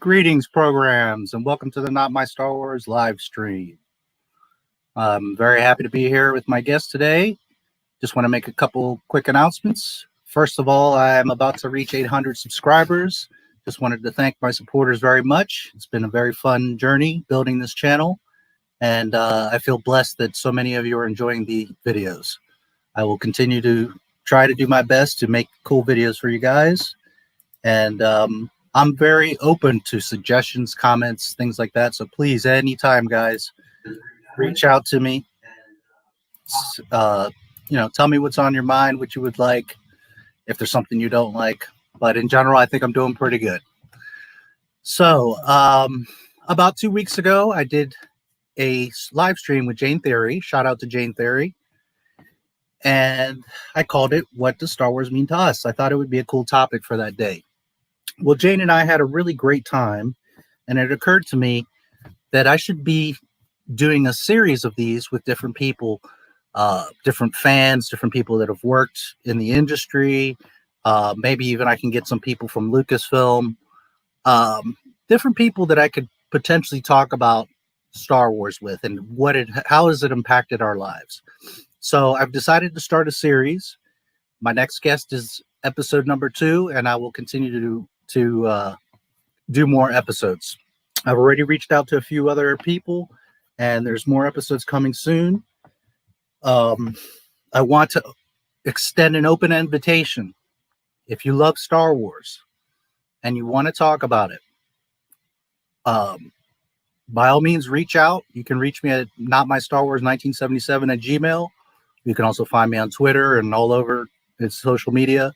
Greetings, programs, and welcome to the Not My Star Wars live stream. I'm very happy to be here with my guest today. Just want to make a couple quick announcements. First of all, I'm about to reach 800 subscribers. Just wanted to thank my supporters very much. It's been a very fun journey building this channel, and I feel blessed that so many of you are enjoying the videos. I will continue to try to do my best to make cool videos for you guys, and I'm very open to suggestions, comments, things like that. So please, anytime, guys, reach out to me. Tell me what's on your mind, what you would like, if there's something you don't like. But in general, I think I'm doing pretty good. So about 2 weeks ago, I did a live stream with Jane Theory. Shout out to Jane Theory. And I called it, What Does Star Wars Mean to Us? I thought it would be a cool topic for that day. Well, Jane and I had a really great time, and it occurred to me that I should be doing a series of these with different people, different fans, different people that have worked in the industry. Maybe even I can get some people from Lucasfilm, different people that I could potentially talk about Star Wars with and how has it impacted our lives. So I've decided to start a series. My next guest is episode number 2, and I will continue to do more episodes. I've already reached out to a few other people, and there's more episodes coming soon. I want to extend an open invitation. If you love Star Wars and you want to talk about it, by all means, reach out. You can reach me at notmystarwars1977 at Gmail. You can also find me on Twitter and all over its social media.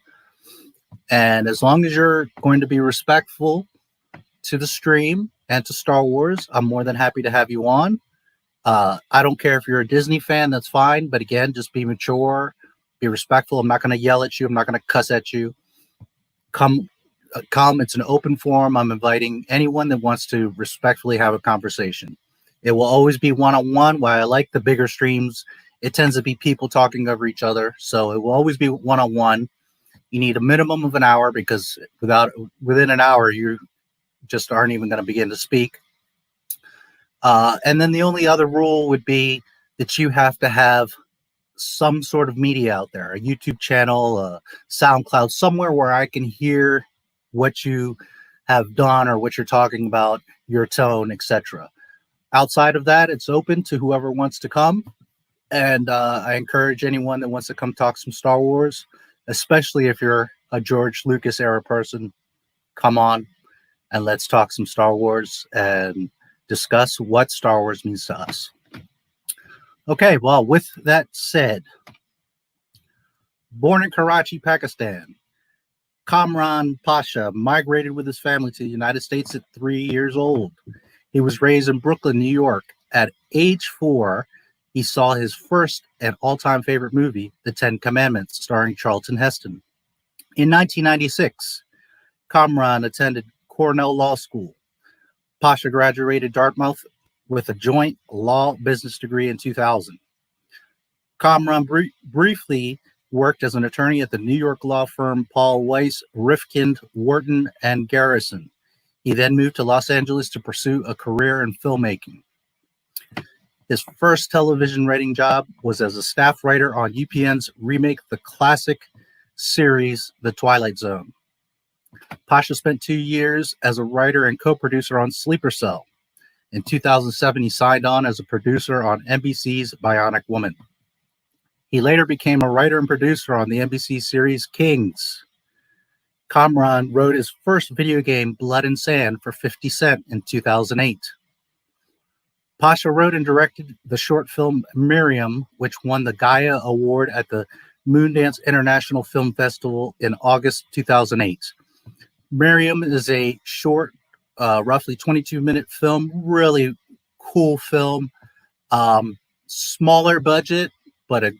And as long as you're going to be respectful to the stream and to Star Wars, I'm more than happy to have you on. I don't care if you're a Disney fan, that's fine. But again, just be mature, be respectful. I'm not going to yell at you. I'm not going to cuss at you. Come. It's an open forum. I'm inviting anyone that wants to respectfully have a conversation. It will always be one-on-one. While I like the bigger streams, it tends to be people talking over each other. So it will always be one-on-one. You need a minimum of an hour, because within an hour, you just aren't even going to begin to speak. And then the only other rule would be that you have to have some sort of media out there, a YouTube channel, a SoundCloud, somewhere where I can hear what you have done or what you're talking about, your tone, etc. Outside of that, it's open to whoever wants to come. And I encourage anyone that wants to come talk some Star Wars, especially if you're a George Lucas era person, come on and let's talk some Star Wars and discuss what Star Wars means to us. Okay, well, with that said, born in Karachi, Pakistan, Kamran Pasha migrated with his family to the United States at 3 years old. He was raised in Brooklyn, New York. At age 4, he saw his first and all-time favorite movie, The Ten Commandments, starring Charlton Heston. In 1996, Kamran attended Cornell Law School. Pasha graduated Dartmouth with a joint law business degree in 2000. Kamran briefly worked as an attorney at the New York law firm Paul Weiss, Rifkind, Wharton, and Garrison. He then moved to Los Angeles to pursue a career in filmmaking. His first television writing job was as a staff writer on UPN's remake the classic series, The Twilight Zone. Pasha spent 2 years as a writer and co-producer on Sleeper Cell. In 2007, he signed on as a producer on NBC's Bionic Woman. He later became a writer and producer on the NBC series Kings. Kamran wrote his first video game, Blood and Sand, for 50 Cent in 2008. Pasha wrote and directed the short film Miriam, which won the Gaia Award at the Moondance International Film Festival in August 2008. Miriam is a short, roughly 22-minute film, really cool film, smaller budget, but a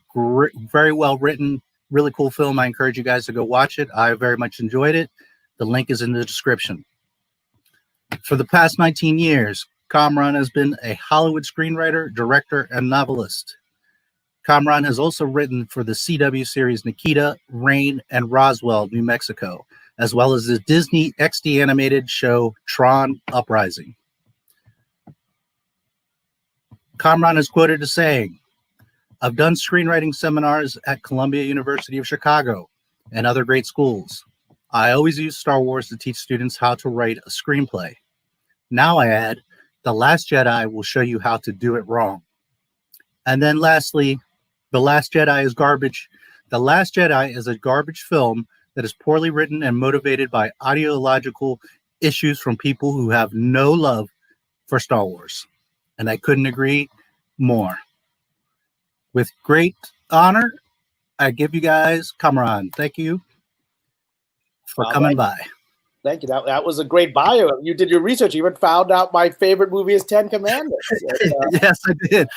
very well-written, really cool film. I encourage you guys to go watch it. I very much enjoyed it. The link is in the description. For the past 19 years, Kamran has been a Hollywood screenwriter, director, and novelist. Kamran has also written for the CW series Nikita, Rain, and Roswell, New Mexico, as well as the Disney XD animated show Tron Uprising. Kamran is quoted as saying, "I've done screenwriting seminars at Columbia University of Chicago and other great schools. I always use Star Wars to teach students how to write a screenplay. Now I add, The Last Jedi will show you how to do it wrong." And then lastly, The Last Jedi is garbage. The Last Jedi is a garbage film that is poorly written and motivated by ideological issues from people who have no love for Star Wars. And I couldn't agree more. With great honor, I give you guys Kamran. Thank you for coming by. Thank you. That was a great bio. You did your research. You even found out my favorite movie is 10 Commandments. Yes, I did.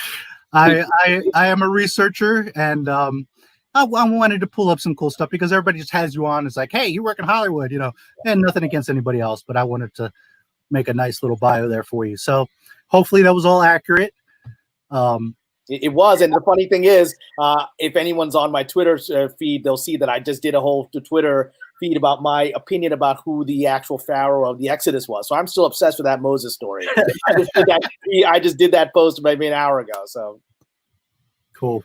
I am a researcher, and I wanted to pull up some cool stuff because everybody just has you on. It's like, hey, you work in Hollywood, and nothing against anybody else, but I wanted to make a nice little bio there for you. So hopefully that was all accurate. It was, and the funny thing is, if anyone's on my Twitter feed, they'll see that I just did a whole Twitter feed about my opinion about who the actual Pharaoh of the Exodus was. So I'm still obsessed with that Moses story. I just did that post maybe an hour ago. So cool.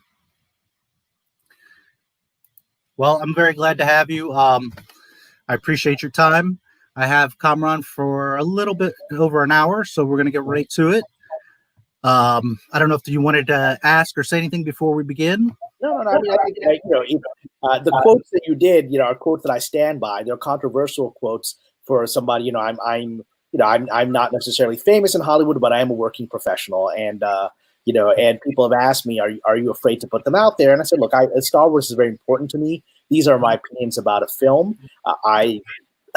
Well, I'm very glad to have you. I appreciate your time. I have Kamran for a little bit over an hour, so we're going to get right to it. I don't know if you wanted to ask or say anything before we begin. No. I mean, I think the quotes that you did, are quotes that I stand by. They're controversial quotes for somebody. I'm not necessarily famous in Hollywood, but I am a working professional, and and people have asked me, are you afraid to put them out there? And I said, look, Star Wars is very important to me. These are my opinions about a film. I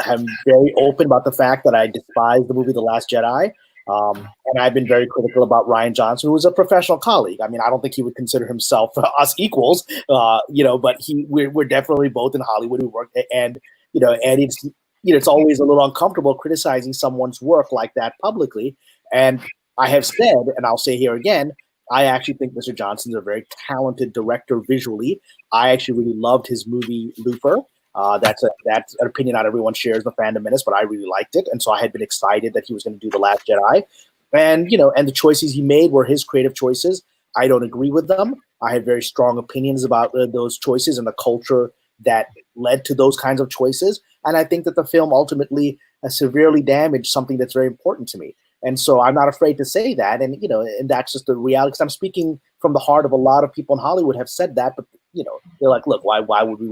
am very open about the fact that I despise the movie The Last Jedi. And I've been very critical about Rian Johnson, who is a professional colleague. I mean, I don't think he would consider himself us equals, but we're definitely both in Hollywood. We work, and it's always a little uncomfortable criticizing someone's work like that publicly. And I have said, and I'll say here again, I actually think Mr. Johnson's a very talented director visually. I actually really loved his movie Looper. That's an opinion not everyone shares in the fandom minutes, but I really liked it, and so I had been excited that he was going to do The Last Jedi, and and the choices he made were his creative choices. I don't agree with them. I have very strong opinions about those choices and the culture that led to those kinds of choices, and I think that the film ultimately severely damaged something that's very important to me. And so I'm not afraid to say that, and and that's just the reality. Because I'm speaking from the heart of a lot of people in Hollywood have said that, but they're like, look, why would we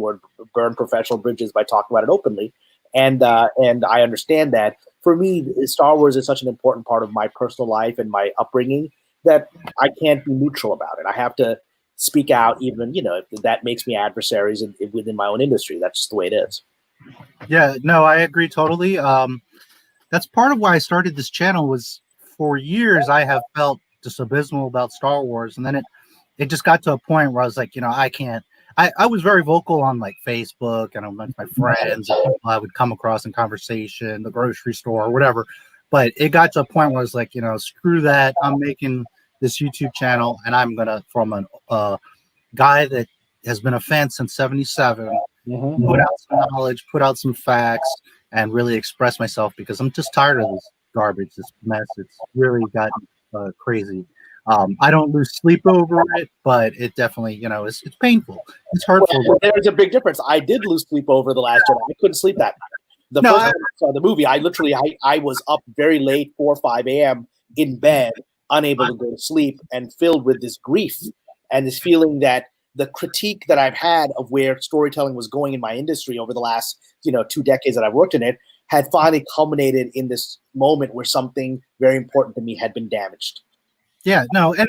burn professional bridges by talking about it openly? And I understand that. For me, Star Wars is such an important part of my personal life and my upbringing that I can't be neutral about it. I have to speak out, even if that makes me adversaries within my own industry. That's just the way it is. Yeah, no, I agree totally. That's part of why I started this channel. Was for years I have felt just abysmal about Star Wars, and then it just got to a point where I was like, I can't. I was very vocal on like Facebook and among my friends, and people I would come across in conversation, the grocery store, or whatever. But it got to a point where I was like, screw that. I'm making this YouTube channel, and I'm gonna, from a guy that has been a fan since '77, put out some knowledge, put out some facts, and really express myself, because I'm just tired of this garbage, this mess. It's really gotten crazy. I don't lose sleep over it, but it definitely, it's painful. It's hurtful. Well, there's a big difference. I did lose sleep over The Last Jedi. I couldn't sleep that night. First time I saw the movie, I was up very late, 4 or 5 a.m. in bed, unable to go to sleep, and filled with this grief and this feeling that the critique that I've had of where storytelling was going in my industry over the last, 2 decades that I've worked in it had finally culminated in this moment where something very important to me had been damaged. Yeah, no, and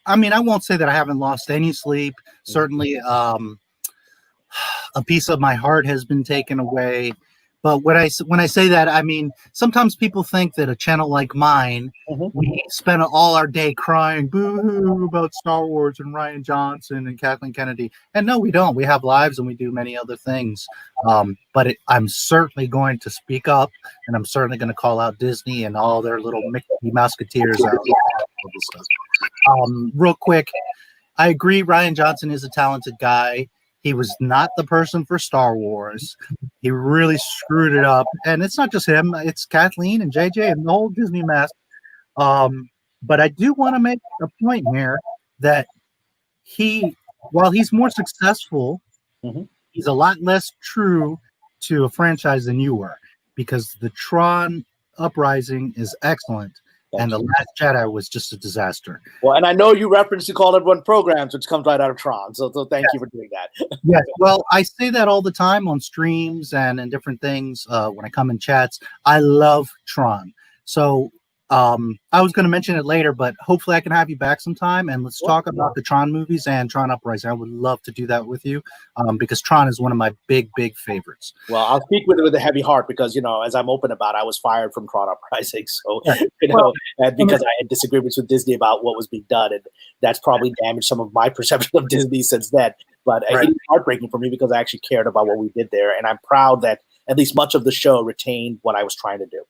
I mean, I won't say that I haven't lost any sleep. Certainly, a piece of my heart has been taken away. But when I say that, I mean, sometimes people think that a channel like mine, we spend all our day crying boo-hoo about Star Wars and Rian Johnson and Kathleen Kennedy. And no, we don't. We have lives and we do many other things. But I'm certainly going to speak up, and I'm certainly going to call out Disney and all their little Mickey Musketeers out there. Real quick, I agree Rian Johnson is a talented guy. He was not the person for Star Wars. He really screwed it up, and it's not just him; it's Kathleen and JJ and the whole Disney mess. But I do want to make a point here that while he's more successful, he's a lot less true to a franchise than you were, because the Tron Uprising is excellent, and The Last Jedi was just a disaster. Well, and I know you referenced You Call Everyone Programs, which comes right out of Tron, so thank you for doing that. Yes, well, I say that all the time on streams and in different things when I come in chats. I love Tron. So I was going to mention it later, but hopefully I can have you back sometime, and let's talk about the Tron movies and Tron Uprising. I would love to do that with you because Tron is one of my big favorites. Well, I'll speak with a heavy heart because, as I'm open about, I was fired from Tron Uprising. So, and because I had disagreements with Disney about what was being done, and that's probably damaged some of my perception of Disney since then. But it's heartbreaking for me because I actually cared about what we did there, and I'm proud that at least much of the show retained what I was trying to do.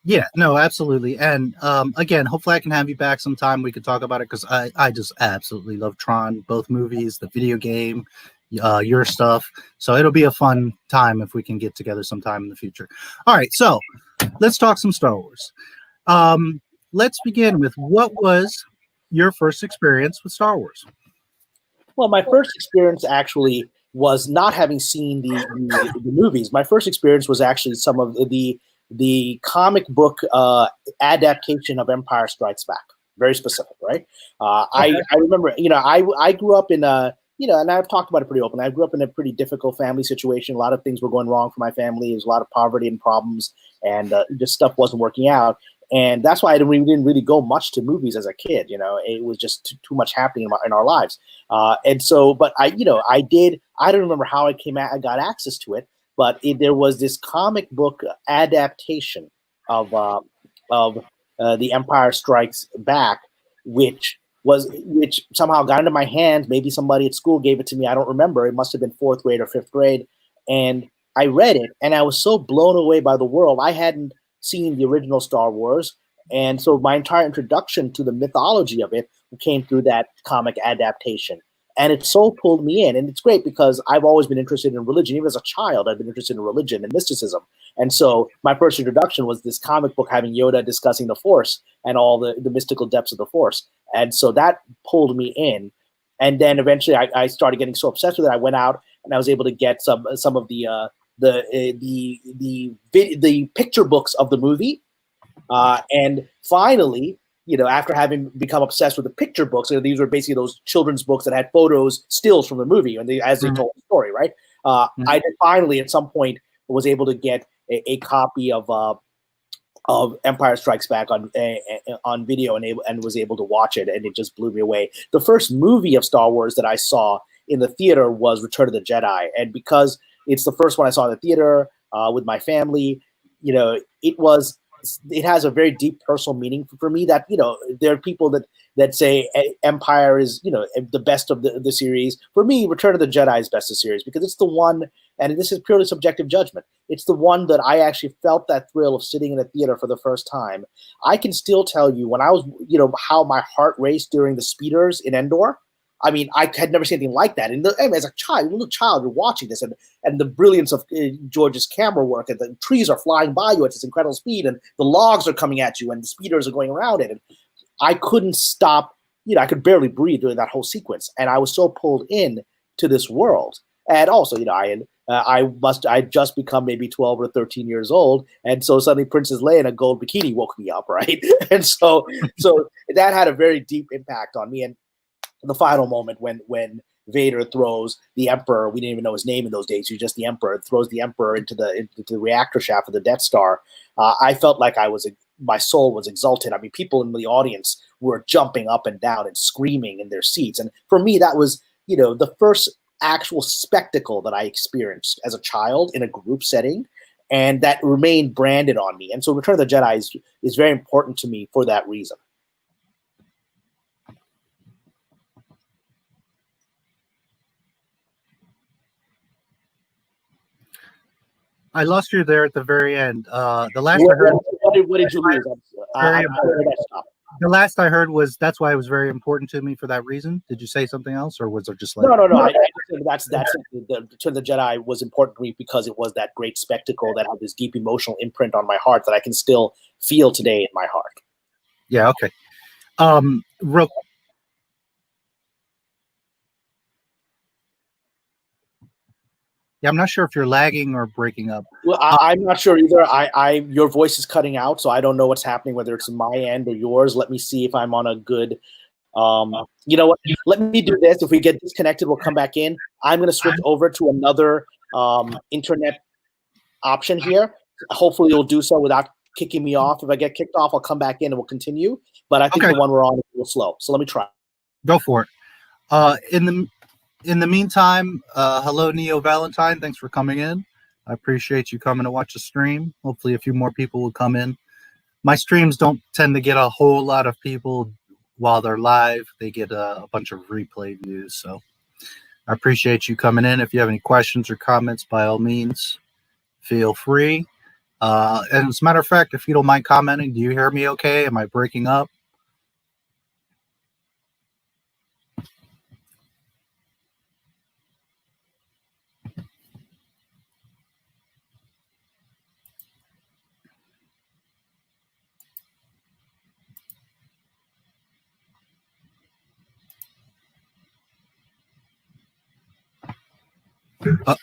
Yeah, no, absolutely. And again, hopefully I can have you back sometime. We could talk about it because I just absolutely love Tron, both movies, the video game, your stuff. So it'll be a fun time if we can get together sometime in the future. All right, so let's talk some Star Wars. Let's begin with, what was your first experience with Star Wars? Well, my first experience actually was not having seen the movies. My first experience was actually some of the comic book adaptation of Empire Strikes Back. Very specific, right? I remember, I grew up in and I've talked about it pretty open. I grew up in a pretty difficult family situation. A lot of things were going wrong for my family. There was a lot of poverty and problems, and just stuff wasn't working out. And that's why we didn't really go much to movies as a kid. It was just too much happening in our lives. And so, but I did. I don't remember how I got access to it. But there was this comic book adaptation of The Empire Strikes Back, which somehow got into my hands. Maybe somebody at school gave it to me. I don't remember. It must have been 4th grade or 5th grade. And I read it, and I was so blown away by the world. I hadn't seen the original Star Wars, and so my entire introduction to the mythology of it came through that comic adaptation. And it so pulled me in. And it's great because I've always been interested in religion. Even as a child, I've been interested in religion and mysticism. And so my first introduction was this comic book having Yoda discussing the Force and all the mystical depths of the Force. And so that pulled me in. And then eventually I started getting so obsessed with it. I went out and I was able to get some of the picture books of the movie. And finally, after having become obsessed with the picture books, these were basically those children's books that had photos, stills from the movie, and as they told the story, right? I did finally, at some point, was able to get a copy of Empire Strikes Back on video and was able to watch it, and it just blew me away. The first movie of Star Wars that I saw in the theater was Return of the Jedi, and because it's the first one I saw in the theater with my family, it has a very deep personal meaning for me. That there are people that say Empire is the best of the series. For me, Return of the Jedi is best of the series because it's the one, and this is purely subjective judgment, it's the one that I actually felt that thrill of sitting in a theater for the first time. I can still tell you when I was how my heart raced during the speeders in Endor. I mean, I had never seen anything like that. And as a little child, you're watching this, and the brilliance of George's camera work, and the trees are flying by you at this incredible speed, and the logs are coming at you, and the speeders are going around it. And I couldn't stop. I could barely breathe during that whole sequence, and I was so pulled in to this world. And also, I just become maybe 12 or 13 years old, and so suddenly Princess Leia in a gold bikini woke me up, right? And so that had a very deep impact on me. And the final moment when Vader throws the Emperor, we didn't even know his name in those days, he was just the Emperor, throws the Emperor into the reactor shaft of the Death Star, I felt like my soul was exalted. I mean, people in the audience were jumping up and down and screaming in their seats. And for me, that was, the first actual spectacle that I experienced as a child in a group setting, and that remained branded on me. And so Return of the Jedi is very important to me for that reason. I lost you there at the very end. The last I heard. What did you lose? the last I heard was that's why it was very important to me for that reason. Did you say something else, or was it just like no? That's Return of the Jedi was important to me because it was that great spectacle that had this deep emotional imprint on my heart that I can still feel today in my heart. Yeah. Okay. Real. Yeah, I'm not sure if you're lagging or breaking up. Well, I'm not sure either. Your voice is cutting out, so I don't know what's happening, whether it's my end or yours. Let me see if I'm on a good. You know what? Let me do this. If we get disconnected, we'll come back in. I'm going to switch over to another internet option here. Hopefully, you'll do so without kicking me off. If I get kicked off, I'll come back in and we'll continue. But I think the one we're on is a little slow. So let me try. Go for it. In the meantime, hello, Neo Valentine. Thanks for coming in. I appreciate you coming to watch the stream. Hopefully a few more people will come in. My streams don't tend to get a whole lot of people while they're live. They get a bunch of replay views. So I appreciate you coming in. If you have any questions or comments, by all means, feel free. And as a matter of fact, if you don't mind commenting, do you hear me okay? Am I breaking up?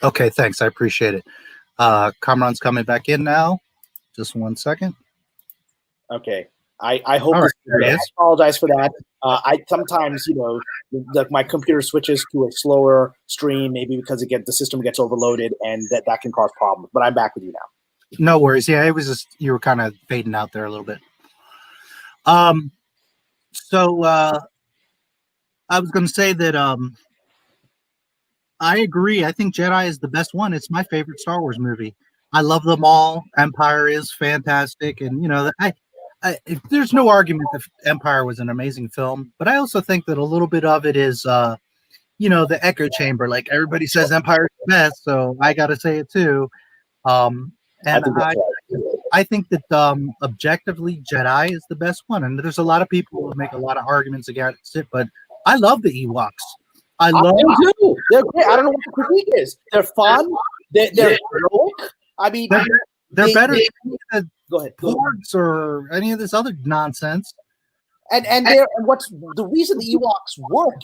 Okay, thanks. I appreciate it. Kamran's coming back in now. Just 1 second. Okay. I hope All right, I apologize for that. I sometimes, my computer switches to a slower stream, maybe because the system gets overloaded, and that can cause problems. But I'm back with you now. No worries. Yeah, it was just you were kind of fading out there a little bit. So I was going to say that I agree. I think Jedi is the best one. It's my favorite Star Wars movie. I love them all. Empire is fantastic, and there's no argument that Empire was an amazing film. But I also think that a little bit of it is, the echo chamber. Like everybody says, Empire is the best, so I got to say it too. And I think that objectively, Jedi is the best one. And there's a lot of people who make a lot of arguments against it, but I love the Ewoks. I love them too. They're great. I don't know what the critique is. They're fun. They're broke. I mean, they're better than go ahead. Porgs or any of this other nonsense. And what's the reason the Ewoks work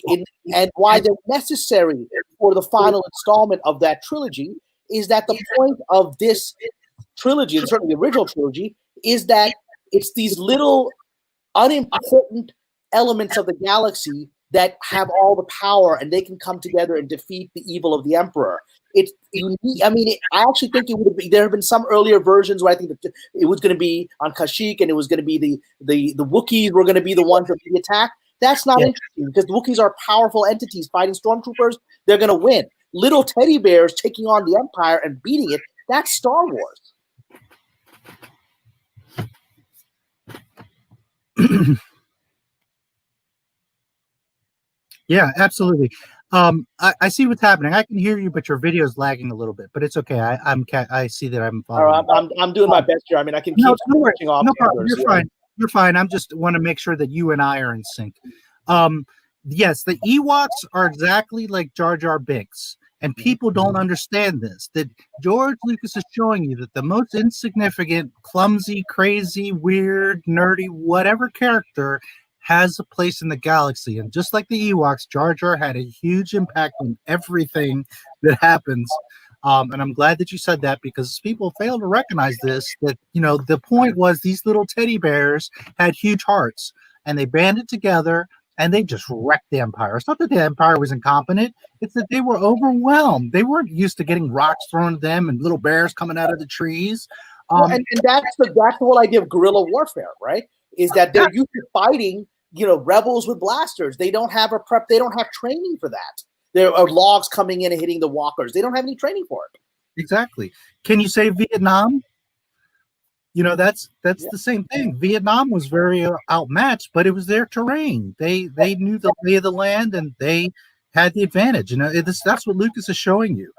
and why they're necessary for the final installment of that trilogy is that the point of this trilogy, and certainly the original trilogy, is that it's these little unimportant elements of the galaxy that have all the power, and they can come together and defeat the evil of the Emperor. It's unique. I mean, I actually think it would have been. There have been some earlier versions where I think that it was going to be on Kashyyyk, and it was going to be the Wookiees were going to be the ones that be attacked. That's not interesting because the Wookiees are powerful entities fighting stormtroopers. They're going to win. Little teddy bears taking on the Empire and beating it. That's Star Wars. Yeah, absolutely. I see what's happening. I can hear you, but your video is lagging a little bit. But it's okay. I see that I'm following. I'm doing my best here. I mean, I can keep switching off. No problem. You're fine. You're fine. I'm just want to make sure that you and I are in sync. Yes, the Ewoks are exactly like Jar Jar Binks, and people don't understand this. That George Lucas is showing you that the most insignificant, clumsy, crazy, weird, nerdy, whatever character has a place in the galaxy. And just like the Ewoks, Jar Jar had a huge impact on everything that happens. And I'm glad that you said that because people fail to recognize this, that, the point was these little teddy bears had huge hearts and they banded together and they just wrecked the Empire. It's not that the Empire was incompetent. It's that they were overwhelmed. They weren't used to getting rocks thrown at them and little bears coming out of the trees. And that's the whole idea of guerrilla warfare, right? Is that they're used to fighting rebels with blasters. They don't have they don't have training for that. There are logs coming in and hitting the walkers. They don't have any training for it. Exactly. Can you say Vietnam? That's the same thing. Vietnam was very outmatched, but it was their terrain. They knew the lay of the land and they had the advantage. That's what Lucas is showing you.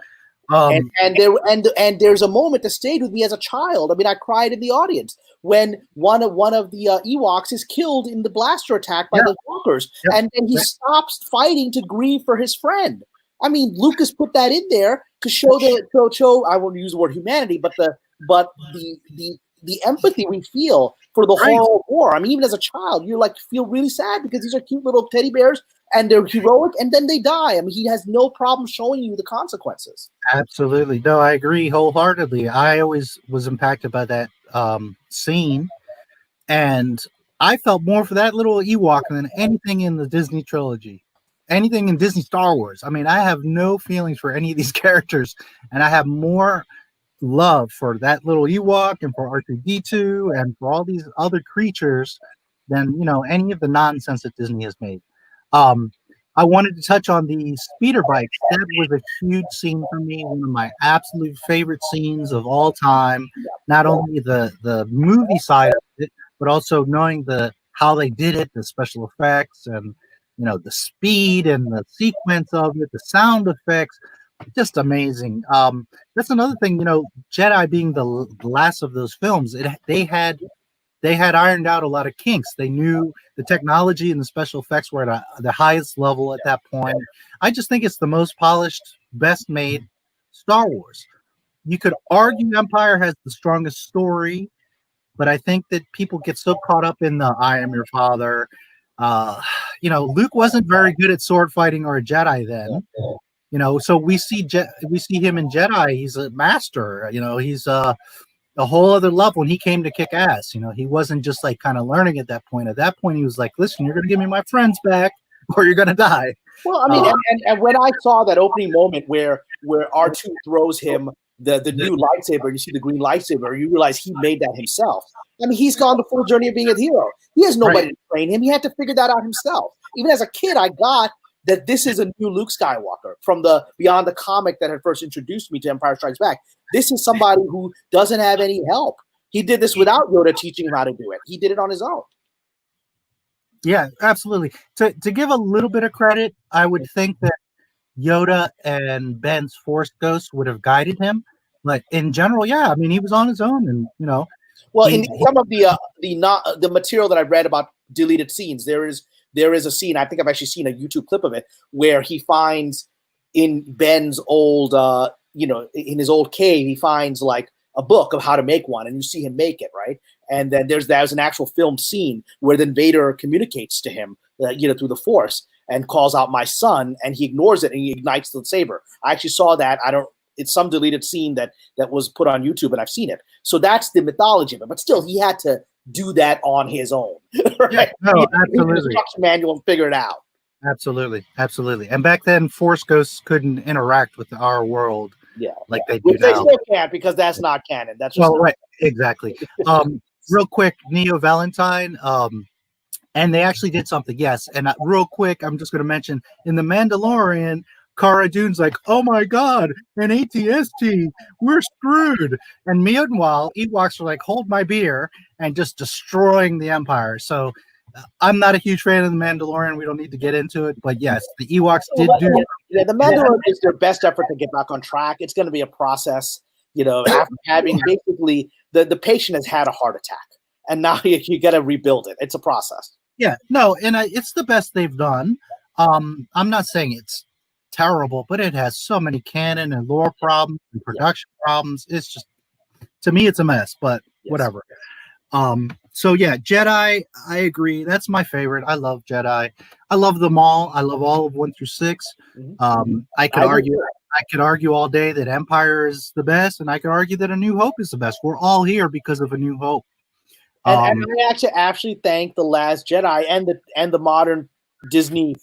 And there's a moment that stayed with me as a child. I mean, I cried in the audience when one of the Ewoks is killed in the blaster attack by the walkers, and then he stops fighting to grieve for his friend. I mean, Lucas put that in there to show I won't use the word humanity, but the empathy we feel for the whole war. I mean, even as a child, you feel really sad because these are cute little teddy bears and they're heroic, and then they die. I mean, he has no problem showing you the consequences. Absolutely. No, I agree wholeheartedly. I always was impacted by that scene, and I felt more for that little Ewok than anything in the Disney trilogy, anything in Disney Star Wars. I mean, I have no feelings for any of these characters, and I have more love for that little Ewok and for R2-D2 and for all these other creatures than any of the nonsense that Disney has made. I wanted to touch on the speeder bikes. That was a huge scene for me, one of my absolute favorite scenes of all time. Not only the movie side of it, but also knowing how they did it, the special effects, and the speed and the sequence of it, the sound effects, just amazing. That's another thing. Jedi being the last of those films, they had ironed out a lot of kinks. They knew the technology and the special effects were at the highest level at that point. I just think it's the most polished, best made Star Wars. You could argue Empire has the strongest story, but I think that people get so caught up in the "I am your father." Luke wasn't very good at sword fighting or a Jedi then. So we see him in Jedi. He's a master. He's a whole other level. When he came to kick ass, he wasn't just kind of learning at that point. At that point, he was like, "Listen, you're gonna give me my friends back, or you're gonna die." Well, I mean, and when I saw that opening moment where R2 throws him the new lightsaber, and you see the green lightsaber, you realize he made that himself. I mean, he's gone the full journey of being a hero. He has nobody to train him. He had to figure that out himself. Even as a kid, I got that this is a new Luke Skywalker from beyond the comic that had first introduced me to Empire Strikes Back. This is somebody who doesn't have any help. He did this without Yoda teaching him how to do it. He did it on his own. Yeah, absolutely. To give a little bit of credit, I would think that Yoda and Ben's Force Ghost would have guided him. But in general, yeah, I mean, he was on his own, and Well, in some of the material that I read about deleted scenes, there is a scene, I think I've actually seen a YouTube clip of it, where he finds in Ben's old, in his old cave, he finds a book of how to make one, and you see him make it, right? And then there's an actual film scene where then Vader communicates to him, through the Force, and calls out "my son," and he ignores it and he ignites the saber. I actually saw that. It's some deleted scene that was put on YouTube, and I've seen it. So that's the mythology of it. But still, he had to do that on his own. Right? Yeah, no, absolutely. He instruction manual and figure it out. Absolutely. And back then, Force Ghosts couldn't interact with our world like they do Which now. they still can't, because that's not canon. That's just right. Exactly. Real quick, Neo Valentine. And they actually did something, yes. And real quick, I'm just going to mention in The Mandalorian, Cara Dune's like, "Oh my God, an ATST, we're screwed." And meanwhile, Ewoks are like, "Hold my beer," and just destroying the Empire. So I'm not a huge fan of The Mandalorian. We don't need to get into it. But yes, the Ewoks did do. Yeah, The Mandalorian is their best effort to get back on track. It's going to be a process, after having basically the patient has had a heart attack. And now you got to rebuild it. It's a process. Yeah, no, and it's the best they've done. I'm not saying it's terrible, but it has so many canon and lore problems and production problems. It's just, to me, it's a mess, but whatever. So yeah, Jedi, I agree. That's my favorite. I love Jedi. I love them all. I love all of 1 through 6. I could argue all day that Empire is the best, and I could argue that A New Hope is the best. We're all here because of A New Hope. And I actually thank The Last Jedi and the modern Disney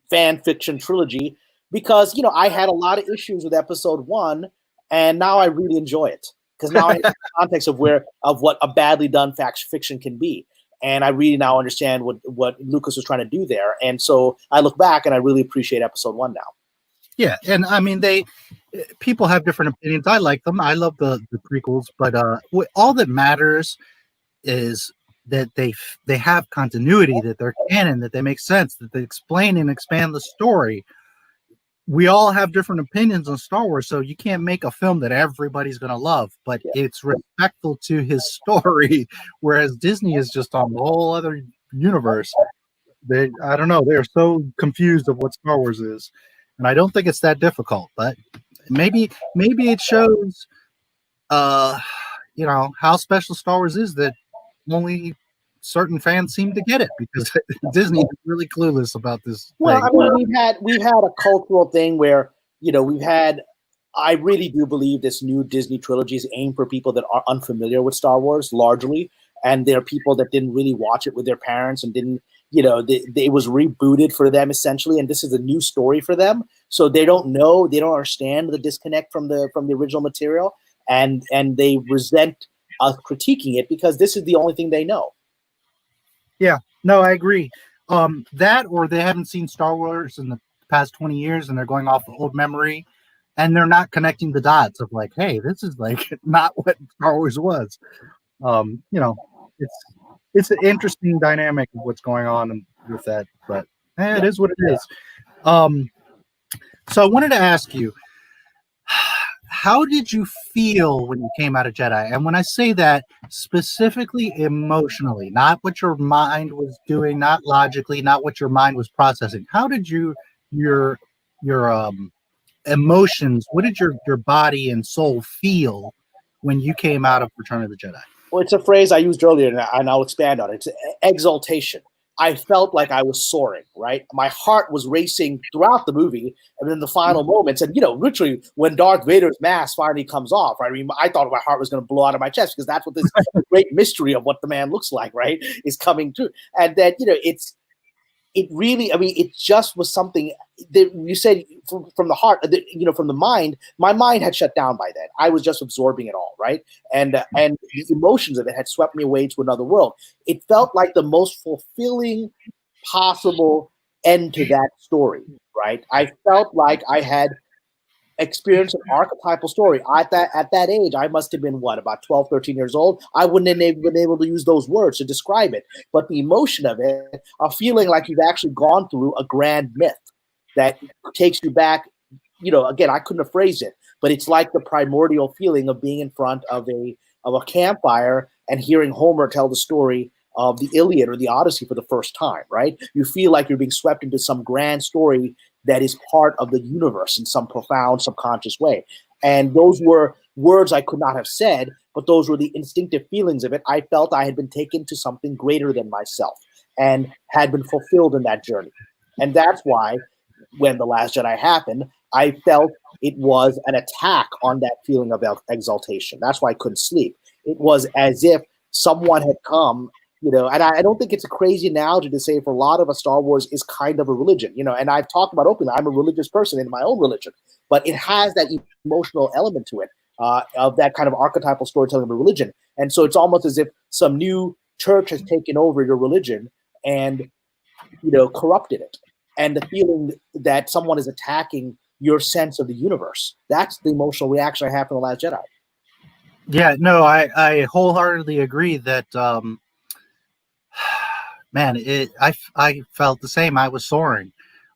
fan fiction trilogy, because I had a lot of issues with Episode 1, and now I really enjoy it, because now I have the context of what a badly done fiction can be, and I really now understand what Lucas was trying to do there, and so I look back and I really appreciate Episode 1 now. Yeah, and I mean, people have different opinions. I like them. I love the prequels, but all that matters is that they have continuity, that they're canon, that they make sense, that they explain and expand the story. we all have different opinions on Star Wars, so you can't make a film that everybody's going to love, but it's respectful to his story, whereas Disney is just on a whole other universe. I don't know, they're so confused of what Star Wars is, and I don't think it's that difficult, but maybe it shows how special Star Wars is, that only certain fans seem to get it, because Disney is really clueless about this. Well, thing. I mean, we've had a cultural thing where, I really do believe this new Disney trilogy is aimed for people that are unfamiliar with Star Wars largely, and there are people that didn't really watch it with their parents and didn't, it was rebooted for them essentially, and this is a new story for them, so they don't understand the disconnect from the original material, and they resent us critiquing it because this is the only thing they know. Yeah, no, I agree. That, or they haven't seen Star Wars in the past 20 years and they're going off of old memory, and they're not connecting the dots of like, hey, this is like not what Star Wars was. It's an interesting dynamic of what's going on with that, but it is what it is. So I wanted to ask you, how did you feel when you came out of Jedi? And when I say that, specifically emotionally, not what your mind was doing, not logically, not what your mind was processing. How did your emotions, what did your body and soul feel when you came out of Return of the Jedi? Well, it's a phrase I used earlier, and I'll expand on it. It's exaltation. I felt like I was soaring, right? My heart was racing throughout the movie, and then the final moments, and literally when Darth Vader's mask finally comes off, right? I mean, I thought my heart was going to blow out of my chest, because that's what this great mystery of what the man looks like, right, is coming to. And that, it really, I mean, it just was something that you said from the heart, from the mind. My mind had shut down by then. I was just absorbing it all, right? And the emotions of it had swept me away to another world. It felt like the most fulfilling possible end to that story, right? I felt like I had experienced an archetypal story. At that age, I must have been about 12, 13 years old. I wouldn't have been able to use those words to describe it. But the emotion of it, a feeling like you've actually gone through a grand myth that takes you back, again, I couldn't have phrased it, but it's like the primordial feeling of being in front of a campfire and hearing Homer tell the story of the Iliad or the Odyssey for the first time, right? You feel like you're being swept into some grand story that is part of the universe in some profound subconscious way. And those were words I could not have said, but those were the instinctive feelings of it. I felt I had been taken to something greater than myself and had been fulfilled in that journey. And that's why when The Last Jedi happened, I felt it was an attack on that feeling of exaltation. That's why I couldn't sleep. It was as if someone had come, and I don't think it's a crazy analogy to say for a lot of us, Star Wars is kind of a religion, and I've talked about openly, I'm a religious person in my own religion, but it has that emotional element to it, of that kind of archetypal storytelling of a religion. And so it's almost as if some new church has taken over your religion and, corrupted it. And the feeling that someone is attacking your sense of the universe, that's the emotional reaction I have from The Last Jedi. Yeah, no, I wholeheartedly agree that, man, I felt the same. I was soaring.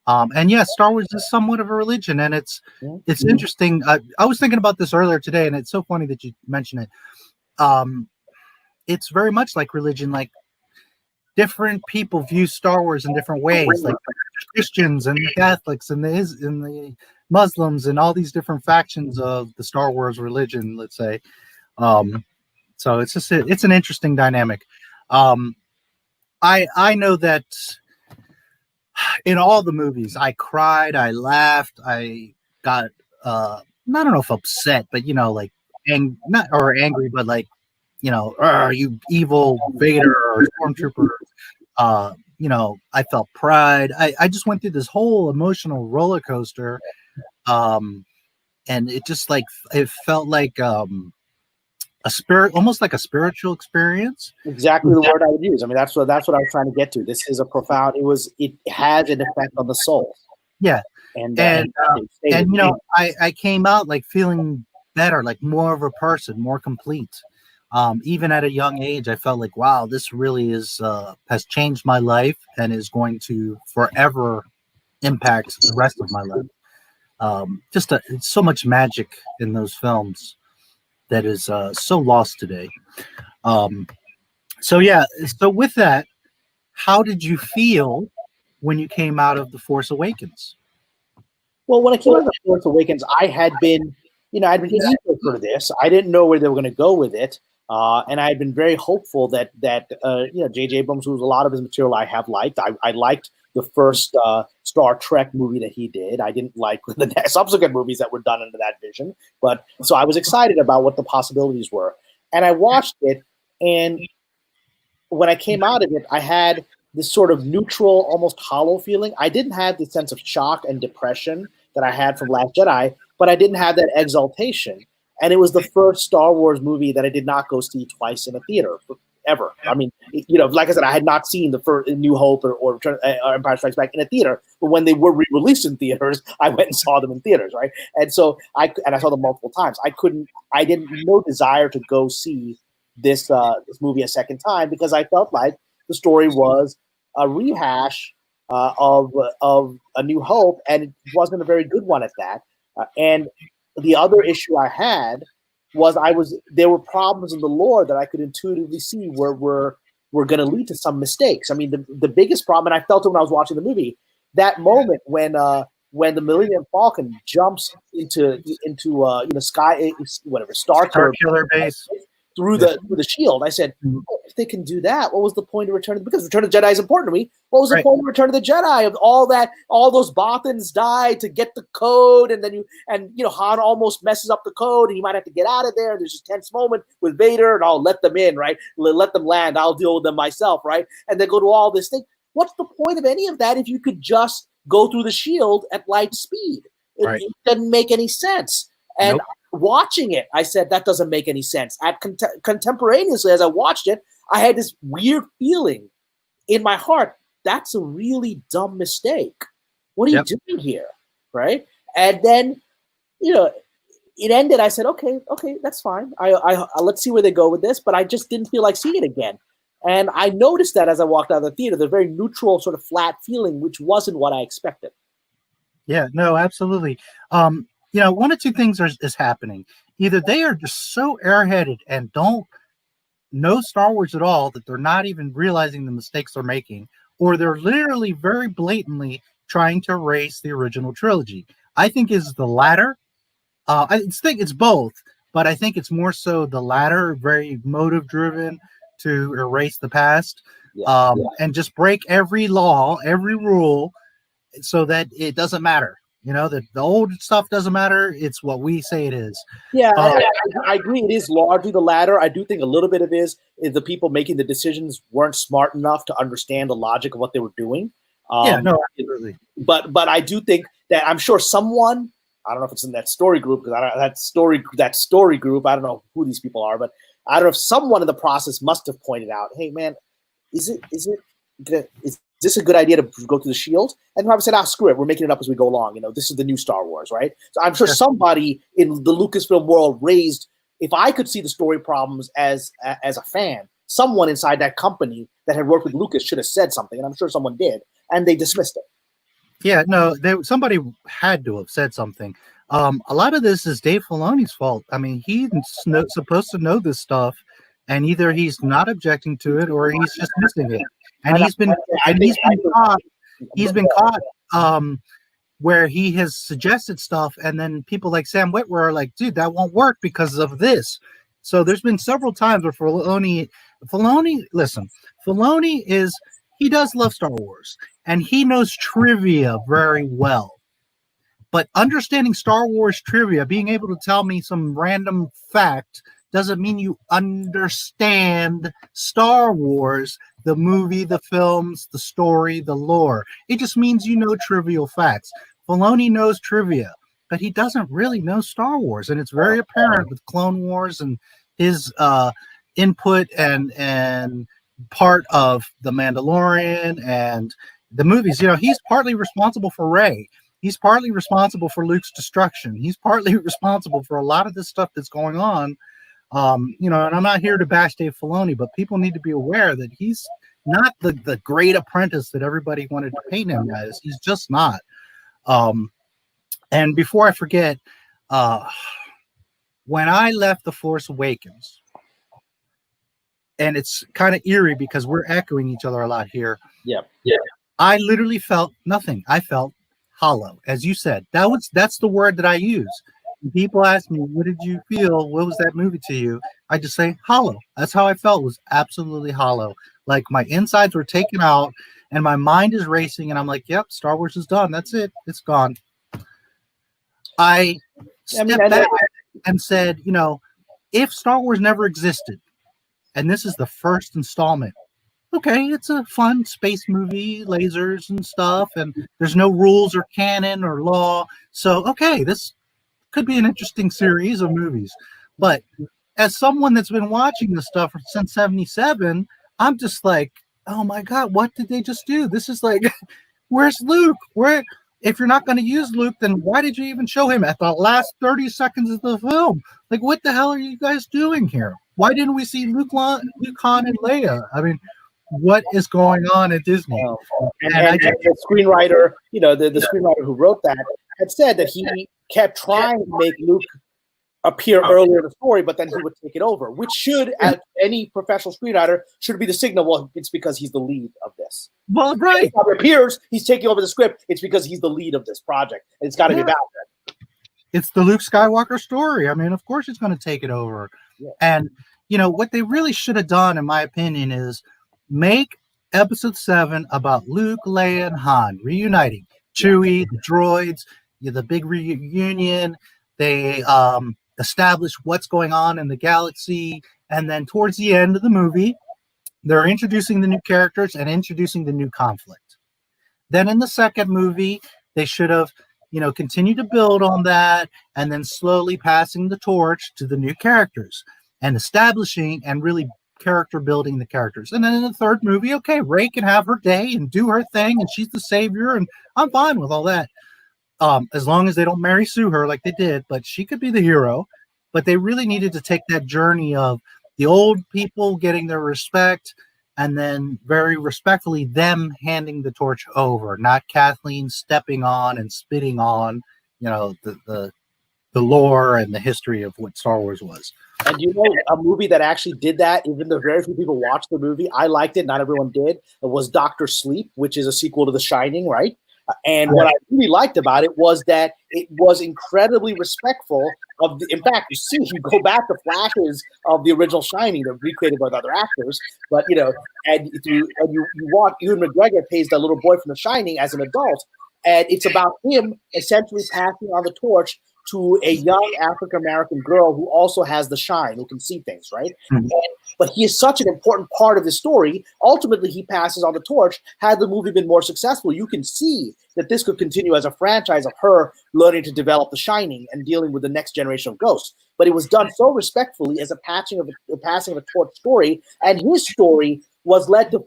And yes, Star Wars is somewhat of a religion, and it's interesting. I was thinking about this earlier today, and it's so funny that you mention it. It's very much like religion. Like, different people view Star Wars in different ways. Like Christians and the Catholics and the Muslims and all these different factions of the Star Wars religion, let's say. So it's an interesting dynamic. I know that in all the movies, I cried, I laughed, I got I don't know if upset, but like not or angry, but like you evil Vader or Stormtrooper. I felt pride. I just went through this whole emotional roller coaster, and it just it felt like a spirit, almost like a spiritual experience. Exactly the word I would use. I mean, that's what I was trying to get to. This is a profound. It has an effect on the soul. Yeah, and I came out like feeling better, like more of a person, more complete. Even at a young age, I felt like, wow, this really has changed my life and is going to forever impact the rest of my life. So much magic in those films that is so lost today. So with that, how did you feel when you came out of The Force Awakens? Well, when I came out of The Force Awakens, I'd been eager for this. I didn't know where they were going to go with it. And I had been very hopeful that J.J. Abrams, who's a lot of his material I have liked. I liked the first Star Trek movie that he did. I didn't like the subsequent movies that were done under that vision. But so I was excited about what the possibilities were. And I watched it, and when I came out of it, I had this sort of neutral, almost hollow feeling. I didn't have the sense of shock and depression that I had from Last Jedi, but I didn't have that exaltation. And it was the first Star Wars movie that I did not go see twice in a theater ever. I mean, like I said, I had not seen the first New Hope or Empire Strikes Back in a theater, but when they were re-released in theaters, I went and saw them in theaters, right? And so I saw them multiple times. I didn't no desire to go see this movie a second time because I felt like the story was a rehash of A New Hope, and it wasn't a very good one at that. And the other issue I had was there were problems in the lore that I could intuitively see were going to lead to some mistakes. I mean, the biggest problem, and I felt it when I was watching the movie, that moment when the Millennium Falcon jumps into Star Killer base through the shield. I said, if they can do that, what was the point of Return of the? Because Return of the Jedi is important to me. What was the point of Return of the Jedi? Of all those Bothans died to get the code, and then Han almost messes up the code, and you might have to get out of there. There's this tense moment with Vader, and I'll let them in, right? Let them land. I'll deal with them myself, right? And then go to all this thing. What's the point of any of that if you could just go through the shield at light speed? It doesn't make any sense. And watching it, I said, that doesn't make any sense. Contemporaneously, as I watched it, I had this weird feeling in my heart. That's a really dumb mistake. What are you doing here? Right? And then, it ended. I said, okay, that's fine. I let's see where they go with this. But I just didn't feel like seeing it again. And I noticed that as I walked out of the theater, the very neutral, sort of flat feeling, which wasn't what I expected. Yeah, no, absolutely. One of two things is happening. Either they are just so airheaded and don't know Star Wars at all that they're not even realizing the mistakes they're making, or they're literally very blatantly trying to erase the original trilogy. I think is the latter. I think it's both, but I think it's more so the latter, very motive driven to erase the past and just break every law, every rule, so that it doesn't matter. The old stuff doesn't matter. It's what we say it is. Yeah, I agree. It is largely the latter. I do think a little bit of it is the people making the decisions weren't smart enough to understand the logic of what they were doing. Absolutely. But I do think that I'm sure someone, I don't know if it's in that story group, because that story group, I don't know who these people are, but I don't know if someone in the process must have pointed out, hey man, is this a good idea to go through the shield? And probably said, screw it. We're making it up as we go along. This is the new Star Wars, right? So I'm sure somebody in the Lucasfilm world raised, if I could see the story problems as a fan, someone inside that company that had worked with Lucas should have said something. And I'm sure someone did. And they dismissed it. Yeah, no, somebody had to have said something. A lot of this is Dave Filoni's fault. I mean, he's supposed to know this stuff, and either he's not objecting to it or he's just missing it. And he's been caught where he has suggested stuff, and then people like Sam Witwer are like, dude, that won't work because of this. So there's been several times where Filoni, he does love Star Wars, and he knows trivia very well. But understanding Star Wars trivia, being able to tell me some random fact, doesn't mean you understand Star Wars, the movie, the films, the story, the lore. It just means you know trivial facts. Filoni knows trivia, but he doesn't really know Star Wars. And it's very apparent with Clone Wars and his input and part of The Mandalorian and the movies. He's partly responsible for Rey. He's partly responsible for Luke's destruction. He's partly responsible for a lot of this stuff that's going on. And I'm not here to bash Dave Filoni, but people need to be aware that he's not the great apprentice that everybody wanted to paint him as. He's just not. And before I forget, when I left The Force Awakens, and it's kind of eerie because we're echoing each other a lot here. Yeah. I literally felt nothing. I felt hollow, as you said. That's the word that I use. When people ask me, "What did you feel? What was that movie to you?" I just say hollow. That's how I felt. It was absolutely hollow. Like my insides were taken out, and my mind is racing, and I'm like, "Yep, Star Wars is done. That's it. It's gone." I stepped back and said, if Star Wars never existed, and this is the first installment, okay, it's a fun space movie, lasers and stuff, and there's no rules or canon or law. So, okay, this could be an interesting series of movies. But as someone that's been watching this stuff since 77, I'm just like, oh my God, what did they just do? This is like, where's Luke? If you're not going to use Luke, then why did you even show him at the last 30 seconds of the film? Like, what the hell are you guys doing here? Why didn't we see Luke, Han, and Leia? I mean, what is going on at Disney? And the screenwriter, the screenwriter who wrote that had said that he kept trying to make Luke appear earlier in the story, but then he would take it over, which should, as any professional screenwriter, should be the signal. Well, it's because he's the lead of this. Well, right. If it appears he's taking over the script, it's because he's the lead of this project, and it's got to be about that. It's the Luke Skywalker story. I mean, of course he's going to take it over. Yeah. And, what they really should have done, in my opinion, is make Episode 7 about Luke, Leia, and Han reuniting. Chewie, the droids, the big reunion. They establish what's going on in the galaxy. And then towards the end of the movie, they're introducing the new characters and introducing the new conflict. Then in the second movie, they should have, continued to build on that and then slowly passing the torch to the new characters and establishing and really character building the characters. And then in the third movie, okay, Rey can have her day and do her thing and she's the savior and I'm fine with all that. As long as they don't Mary Sue her like they did, but she could be the hero. But they really needed to take that journey of the old people getting their respect and then very respectfully them handing the torch over, not Kathleen stepping on and spitting on, the lore and the history of what Star Wars was. And a movie that actually did that, even though very few people watched the movie, I liked it, not everyone did, it was Dr. Sleep, which is a sequel to The Shining, right? And what I really liked about it was that it was incredibly respectful of in fact, you go back to flashes of the original Shining that were recreated by other actors, but and you watch Ewan McGregor plays the little boy from The Shining as an adult, and it's about him essentially passing on the torch to a young African-American girl who also has the shine, who can see things, right? Mm-hmm. But he is such an important part of the story. Ultimately, he passes on the torch. Had the movie been more successful, you can see that this could continue as a franchise of her learning to develop the Shining and dealing with the next generation of ghosts. But it was done so respectfully as a passing of a torch story, and his story was led to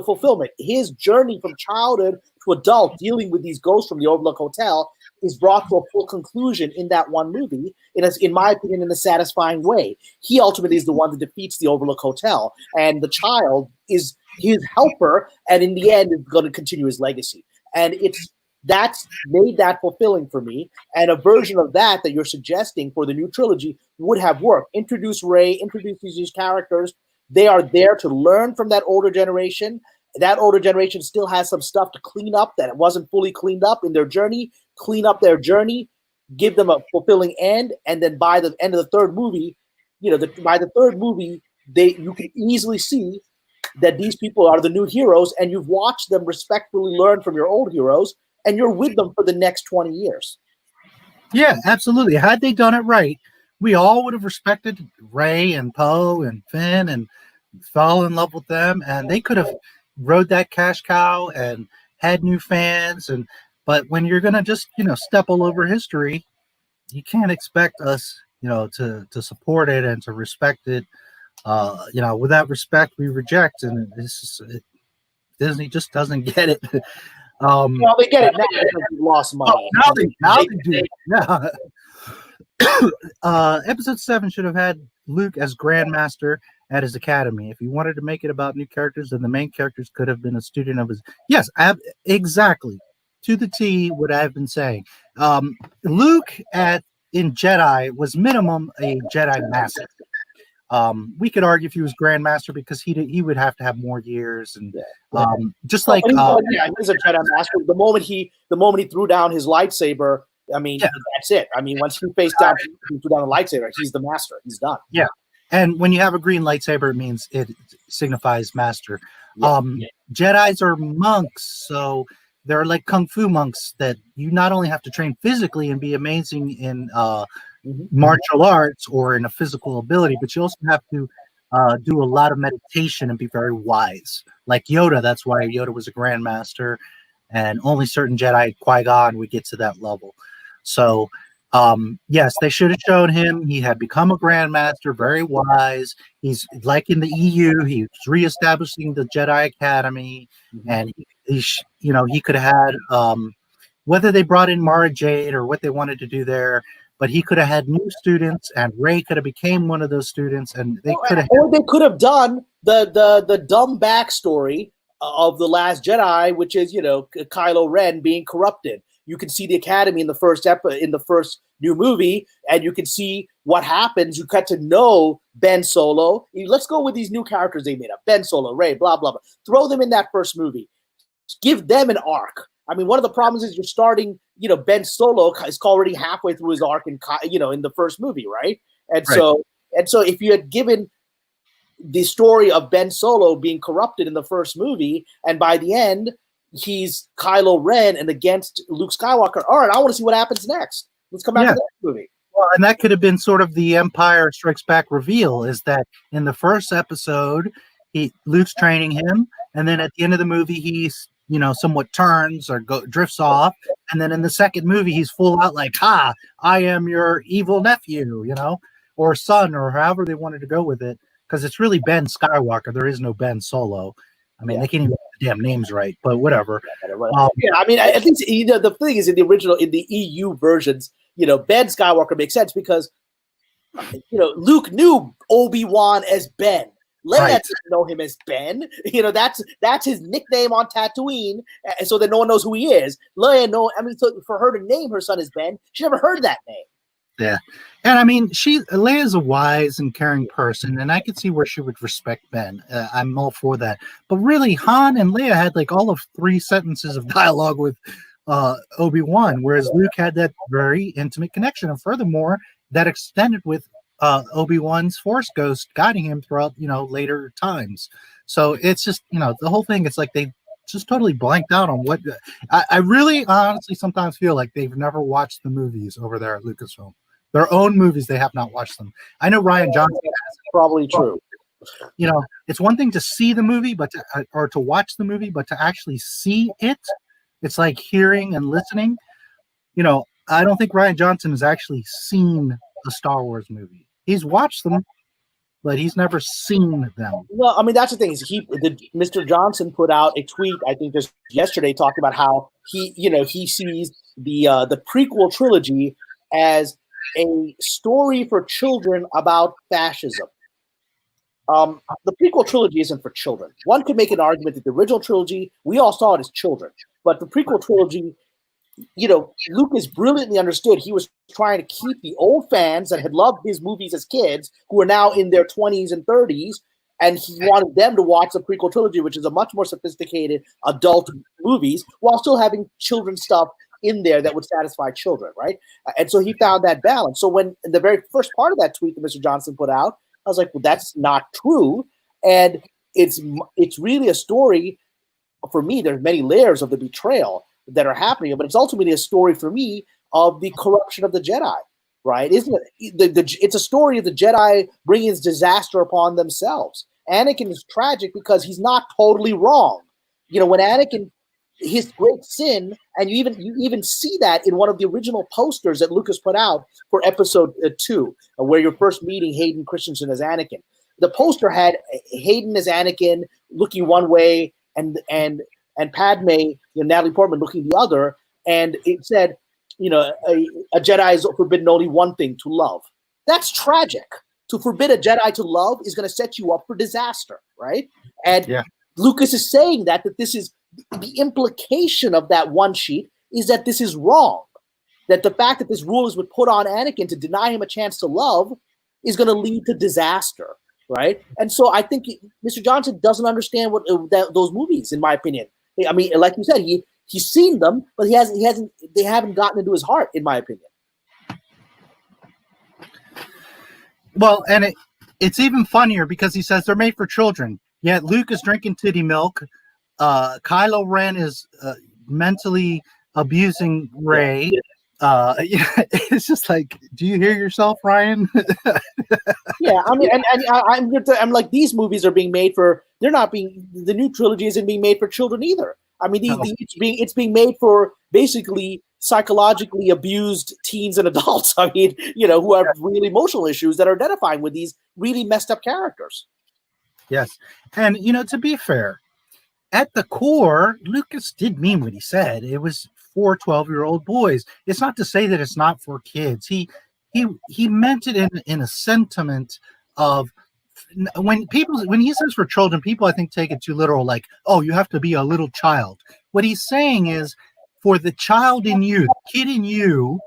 fulfillment. His journey from childhood to adult, dealing with these ghosts from the Overlook Hotel, is brought to a full conclusion in that one movie, in my opinion, in a satisfying way. He ultimately is the one that defeats the Overlook Hotel, and the child is his helper, and in the end is going to continue his legacy. And that's made that fulfilling for me, and a version of that you're suggesting for the new trilogy would have worked. Introduce Rey, introduce these characters. They are there to learn from that older generation. That older generation still has some stuff to clean up that it wasn't fully cleaned up in their journey. Clean up their journey, give them a fulfilling end, and then by the end of the third movie, you can easily see that these people are the new heroes, and you've watched them respectfully learn from your old heroes, and you're with them for the next 20 years. Yeah, absolutely. Had they done it right, we all would have respected Rey and Poe and Finn and fell in love with them, and they could have rode that cash cow and had new fans. But when you're going to just, step all over history, you can't expect us, to support it and to respect it. Without respect, we reject. And Disney just doesn't get it. They get it now because we lost money. Now they do. Yeah. Episode 7 should have had Luke as Grandmaster at his academy. If he wanted to make it about new characters, then the main characters could have been a student of his. Yes, exactly. to the T what I've been saying. Luke in Jedi was minimum a Jedi Master. We could argue if he was Grandmaster because he would have to have more years, and just like he's a Jedi Master. The moment he threw down his lightsaber, I mean, that's it. I mean, once he threw down the lightsaber, he's the master. He's done. Yeah, and when you have a green lightsaber, it means it signifies master. Jedis are monks, so they're like kung fu monks that you not only have to train physically and be amazing in martial arts or in a physical ability, but you also have to do a lot of meditation and be very wise. Like Yoda, that's why Yoda was a grandmaster, and only certain Jedi, Qui-Gon, would get to that level. So, yes, they should have shown him. He had become a grandmaster, very wise. He's like in the EU. He's reestablishing the Jedi Academy, and he could have had whether they brought in Mara Jade or what they wanted to do there. But he could have had new students, and Rey could have became one of those students, and they could have. Or they could have done the dumb backstory of the Last Jedi, which is Kylo Ren being corrupted. You can see the Academy in the first new movie, and you can see what happens. You got to know Ben Solo. Let's go with these new characters they made up: Ben Solo, Rey, blah blah blah. Throw them in that first movie. Give them an arc. I mean, one of the problems is you're starting. Ben Solo is already halfway through his arc in the first movie, right? So if you had given the story of Ben Solo being corrupted in the first movie, and by the end he's Kylo Ren and against Luke Skywalker, all right, I want to see what happens next. Let's come back to that movie. Well, and that could have been sort of the Empire Strikes Back reveal, is that in the first episode, Luke's training him, and then at the end of the movie, he's somewhat turns or drifts off, and then in the second movie, he's full out like, "Ha, I am your evil nephew," or son, or however they wanted to go with it, because it's really Ben Skywalker. There is no Ben Solo. I mean, they can't even get the damn names right, but whatever. I mean, at least the thing is in the EU versions, Ben Skywalker makes sense because Luke knew Obi-Wan as Ben. Leia doesn't know him as Ben. That's his nickname on Tatooine, and so that no one knows who he is. Leia so for her to name her son as Ben, she never heard that name. Yeah, and I mean, Leia's a wise and caring person, and I could see where she would respect Ben. I'm all for that. But really, Han and Leia had like all of 3 sentences of dialogue with Obi-Wan, whereas Luke had that very intimate connection, and furthermore, that extended with Obi-Wan's Force Ghost guiding him throughout, later times. So it's just, the whole thing, it's like they just totally blanked out on what I really honestly sometimes feel like they've never watched the movies over there at Lucasfilm. Their own movies, they have not watched them. I know Ryan Johnson has. Probably true. It's one thing to see the movie, or to watch the movie, but to actually see it, it's like hearing and listening. I don't think Ryan Johnson has actually seen a Star Wars movie. He's watched them, but he's never seen them. Well, I mean, that's the thing is Mr. Johnson put out a tweet, I think just yesterday, talking about how he sees the prequel trilogy as a story for children about fascism. The prequel trilogy isn't for children. One could make an argument that the original trilogy, we all saw it as children, but the prequel trilogy, Lucas brilliantly understood he was trying to keep the old fans that had loved his movies as kids, who are now in their 20s and 30s, and he wanted them to watch the prequel trilogy, which is a much more sophisticated adult movies, while still having children's stuff in there that would satisfy children, right? And so he found that balance. So when in the very first part of that tweet that Mr. Johnson put out, I was like, well, that's not true. And it's really a story, for me, there's many layers of the betrayal that are happening, but it's ultimately a story for me of the corruption of the Jedi, right? Isn't it? It's a story of the Jedi bringing this disaster upon themselves. Anakin is tragic because he's not totally wrong. When Anakin, his great sin, and you even see that in one of the original posters that Lucas put out for Episode 2, where you're first meeting Hayden Christensen as Anakin. The poster had Hayden as Anakin looking one way, and Padme, Natalie Portman, looking the other, and it said, a Jedi is forbidden only one thing, to love. That's tragic. To forbid a Jedi to love is going to set you up for disaster, right? And Lucas is saying that this is the implication of that one sheet is that this is wrong. That the fact that this rule is put on Anakin to deny him a chance to love is going to lead to disaster, right? And so I think Mr. Johnson doesn't understand what those movies, in my opinion. I mean, like you said, he's seen them, but they haven't gotten into his heart, in my opinion. Well, and it's even funnier because he says they're made for children. Yet Luke is drinking titty milk. Kylo Ren is mentally abusing Rey. It's just like, do you hear yourself, Ryan? Yeah, I mean, and I'm like, these movies are being made for. They're not being. The new trilogy isn't being made for children either. I mean, it's being made for basically psychologically abused teens and adults. I mean, who have really emotional issues that are identifying with these really messed up characters. Yes, and to be fair, at the core, Lucas did mean what he said. It was for 12-year-old boys. It's not to say that it's not for kids. He meant it in a sentiment of when he says for children, people I think take it too literal, like, oh, you have to be a little child. What he's saying is for the child in you, the kid in you,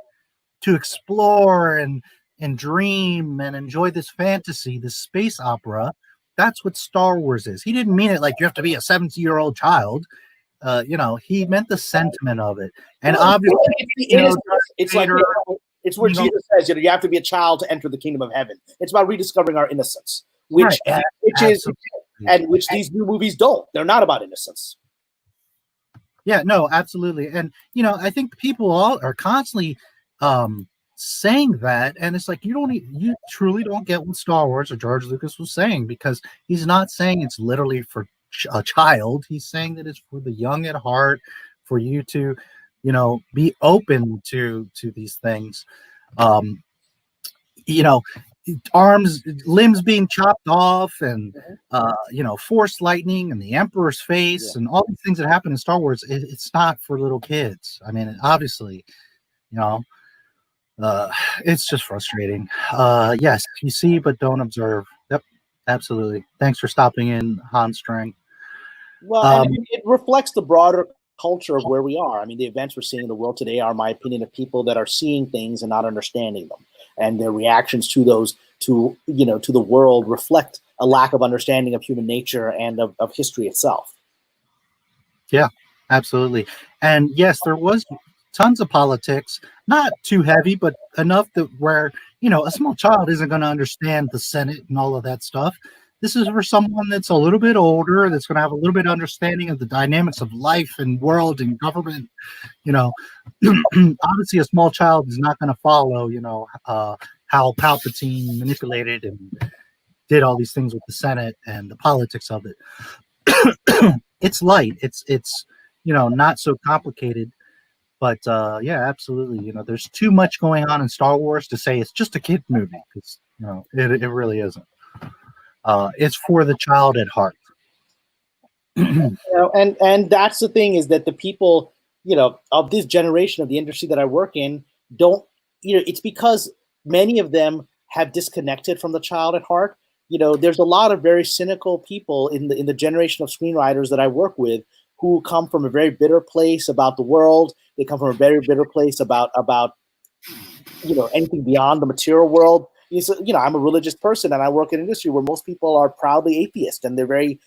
to explore and dream and enjoy this fantasy, this space opera. That's what Star Wars is. He didn't mean it like you have to be a 70-year-old child. He meant the sentiment of it. And obviously, it's like it's where Jesus says, you have to be a child to enter the kingdom of heaven. It's about rediscovering our innocence, which these new movies don't. They're not about innocence. Yeah, no, absolutely. And I think people all are constantly saying that, and it's like you truly don't get what Star Wars or George Lucas was saying, because he's not saying it's literally for a child. He's saying that it's for the young at heart, for you to be open to these things. Arms, limbs being chopped off, and force lightning, and the Emperor's face, and all these things that happen in Star Wars. It's not for little kids. I mean, obviously, it's just frustrating. Yes, you see but don't observe. Yep, absolutely. Thanks for stopping in, Hans Strang. Well, and it reflects the broader culture of where we are. I mean, the events we're seeing in the world today are, in my opinion, of people that are seeing things and not understanding them, and their reactions to those, to the world, reflect a lack of understanding of human nature and of history itself. Yeah, absolutely. And yes, there was tons of politics, not too heavy, but enough that where, a small child isn't going to understand the Senate and all of that stuff. This is for someone that's a little bit older, that's going to have a little bit of understanding of the dynamics of life and world and government. Obviously a small child is not going to follow, how Palpatine manipulated and did all these things with the Senate and the politics of it. It's light. It's not so complicated. But yeah, absolutely. There's too much going on in Star Wars to say it's just a kid movie, because it really isn't. It's for the child at heart. And that's the thing, is that the people of this generation of the industry that I work in don't. It's because many of them have disconnected from the child at heart. There's a lot of very cynical people in the generation of screenwriters that I work with who come from a very bitter place about the world. They come from a very bitter place about anything beyond the material world. I'm a religious person, and I work in an industry where most people are proudly atheist, and they're very,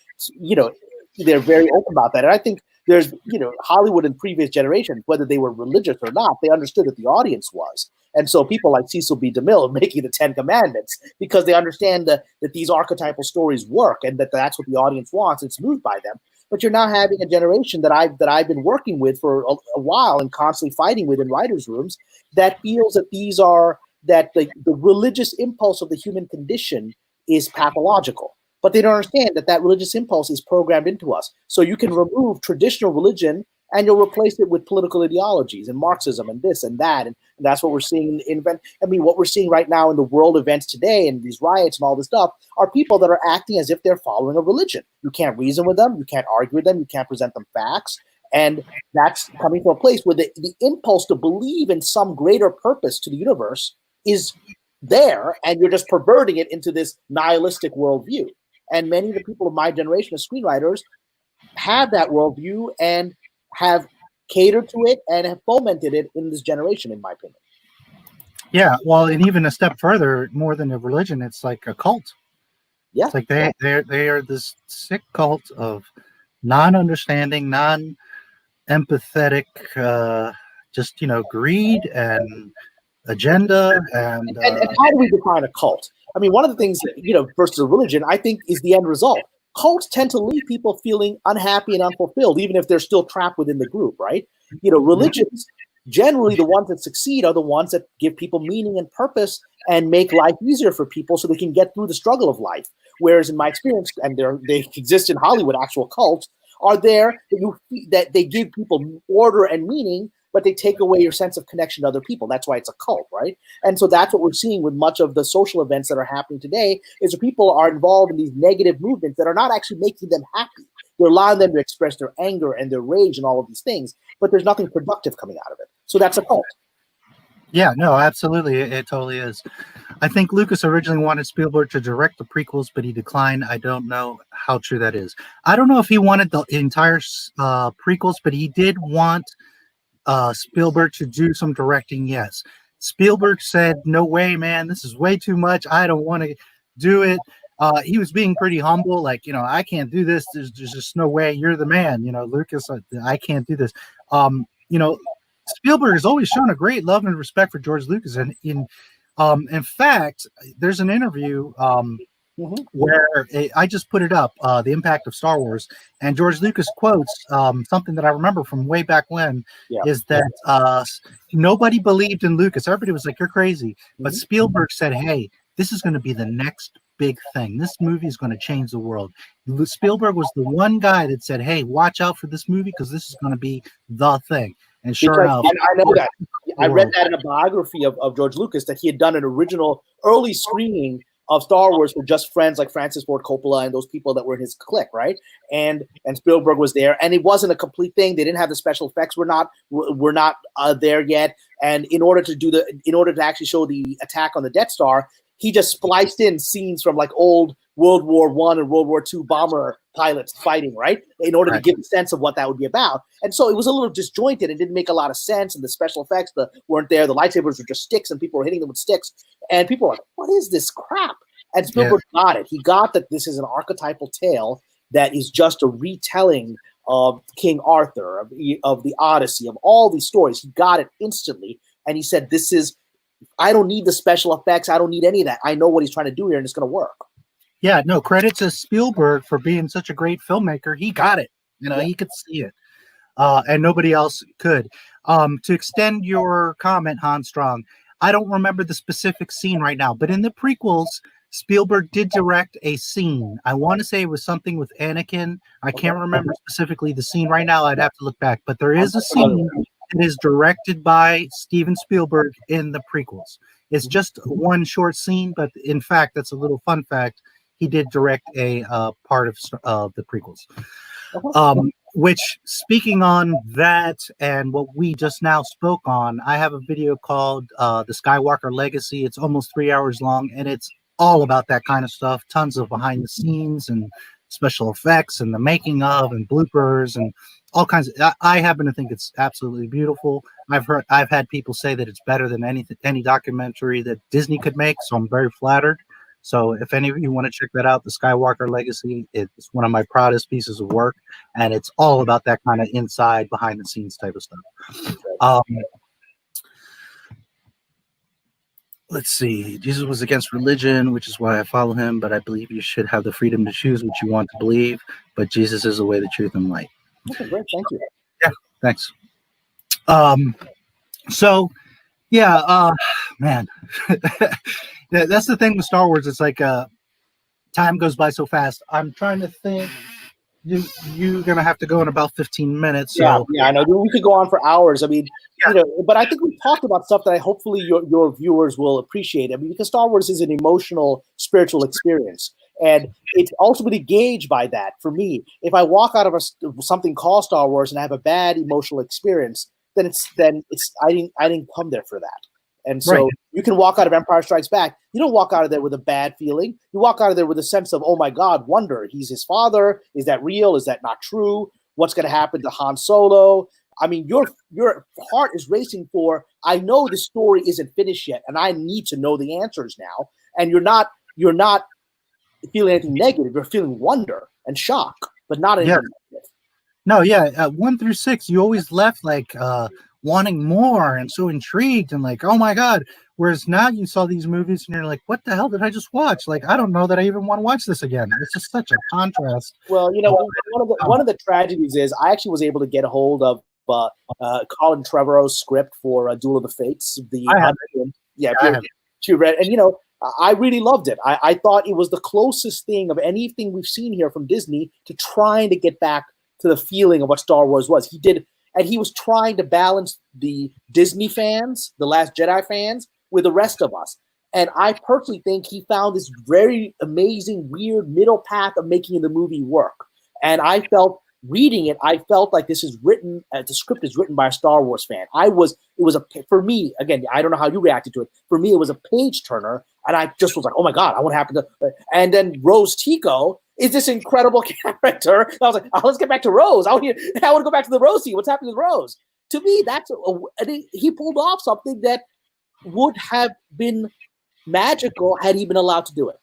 they're very open about that. And I think there's, Hollywood in previous generations, whether they were religious or not, they understood that the audience was. And so people like Cecil B. DeMille are making the 10 Commandments because they understand that these archetypal stories work, and that's what the audience wants. It's moved by them. But you're now having a generation that I've been working with for a while and constantly fighting with in writers' rooms that feels that the religious impulse of the human condition is pathological. But they don't understand that religious impulse is programmed into us. So you can remove traditional religion and you'll replace it with political ideologies and Marxism and this and that. And that's what we're seeing what we're seeing right now in the world events today and these riots and all this stuff are people that are acting as if they're following a religion. You can't reason with them. You can't argue with them. You can't present them facts. And that's coming from a place where the impulse to believe in some greater purpose to the universe is there, and you're just perverting it into this nihilistic worldview. And many of the people of my generation of screenwriters have that worldview and have catered to it and have fomented it in this generation, in my opinion. Yeah, well, and even a step further, more than a religion, it's like a cult. Yeah, It's like they are this sick cult of non-understanding, non-empathetic, just greed and agenda and and how do we define a cult? I mean, one of the things that, versus a religion, I think, is the end result. Cults tend to leave people feeling unhappy and unfulfilled, even if they're still trapped within the group, right? Religions, generally the ones that succeed are the ones that give people meaning and purpose and make life easier for people so they can get through the struggle of life. Whereas in my experience, and they exist in Hollywood, actual cults are there that they give people order and meaning, but they take away your sense of connection to other people. That's why it's a cult, right? And so that's what we're seeing with much of the social events that are happening today, is that people are involved in these negative movements that are not actually making them happy. They're allowing them to express their anger and their rage and all of these things, but there's nothing productive coming out of it. So that's a cult. Yeah, no, absolutely. It totally is. I think Lucas originally wanted Spielberg to direct the prequels, but he declined. I don't know how true that is. I don't know if he wanted the entire prequels, but he did want Spielberg to do some directing. Yes. Spielberg said, no way, man, this is way too much. I don't want to do it. He was being pretty humble. Like, I can't do this. There's just no way. You're the man, Lucas, I can't do this. Spielberg has always shown a great love and respect for George Lucas. And in fact, there's an interview where I just put it up, The Impact of Star Wars, and George Lucas quotes something that I remember from way back when, is that nobody believed in Lucas. Everybody was like, you're crazy. But Spielberg said, hey, this is going to be the next big thing. This movie is going to change the world. Spielberg was the one guy that said, hey, watch out for this movie because this is going to be the thing. And sure enough, I know that. I read that in a biography of George Lucas, that he had done an original early screening of Star Wars with just friends like Francis Ford Coppola and those people that were in his clique, right? And Spielberg was there, and it wasn't a complete thing. They didn't have the special effects. We're not there yet. And in order to actually show the attack on the Death Star, he just spliced in scenes from like old World War I and World War II bomber pilots fighting, right? In order to give a sense of what that would be about. And so it was a little disjointed. It didn't make a lot of sense. And the special effects weren't there. The lightsabers were just sticks and people were hitting them with sticks. And people were like, what is this crap? And Spielberg got it. He got that this is an archetypal tale that is just a retelling of King Arthur, of the Odyssey, of all these stories. He got it instantly. And he said, I don't need the special effects. I don't need any of that. I know what he's trying to do here and it's going to work. Yeah, no, credit to Spielberg for being such a great filmmaker. He got it. He could see it. And nobody else could. To extend your comment, Hans Strong, I don't remember the specific scene right now, but in the prequels, Spielberg did direct a scene. I want to say it was something with Anakin. I can't remember specifically the scene right now. I'd have to look back. But there is a scene that is directed by Steven Spielberg in the prequels. It's just one short scene, but in fact, that's a little fun fact. He did direct a part of the prequels. Which, speaking on that and what we just now spoke on, I have a video called The Skywalker Legacy. It's almost 3 hours long, and it's all about that kind of stuff. Tons of behind the scenes and special effects and the making of and bloopers and all kinds of. I happen to think it's absolutely beautiful. I've had people say that it's better than any documentary that Disney could make, so I'm very flattered. So if any of you want to check that out, The Skywalker Legacy, it's one of my proudest pieces of work, and it's all about that kind of inside, behind-the-scenes type of stuff. Let's see. Jesus was against religion, which is why I follow him, but I believe you should have the freedom to choose what you want to believe, but Jesus is the way, the truth, and light. Okay, great. Thank you. Yeah, thanks. So, yeah, man. That's the thing with Star Wars. It's like time goes by so fast. I'm trying to think. You're gonna have to go in about 15 minutes. So. Yeah, I know. We could go on for hours. I mean, but I think we've talked about stuff that hopefully your viewers will appreciate. I mean, because Star Wars is an emotional, spiritual experience, and it's ultimately gauged by that. For me, if I walk out of something called Star Wars and I have a bad emotional experience, then I didn't come there for that. And so you can walk out of Empire Strikes Back. You don't walk out of there with a bad feeling. You walk out of there with a sense of, oh my God, wonder. He's his father. Is that real? Is that not true? What's going to happen to Han Solo? I mean, your heart is racing for, I know the story isn't finished yet, and I need to know the answers now. And you're not feeling anything negative. You're feeling wonder and shock, but not anything negative. No, yeah, 1 through 6, you always left like wanting more and so intrigued and like, oh my god. Whereas now you saw these movies and you're like, what the hell did I just watch? Like, I don't know that I even want to watch this again. It's just such a contrast. Well, one of the tragedies is I actually was able to get a hold of Colin Trevorrow's script for Duel of the Fates. She read, and I really loved it. I thought it was the closest thing of anything we've seen here from Disney to trying to get back to the feeling of what Star Wars was. He did, and he was trying to balance the Disney fans, the Last Jedi fans, with the rest of us. And I personally think he found this very amazing, weird middle path of making the movie work. And I felt, reading it, I felt like this is written, the script is written by a Star Wars fan. For me, again, I don't know how you reacted to it. For me, it was a page turner. And I just was like, oh my God, what happened to, and then Rose Tico is this incredible character. And I was like, oh, let's get back to Rose. I want to go back to the Rose scene. What's happening with Rose? To me, he pulled off something that would have been magical had he been allowed to do it.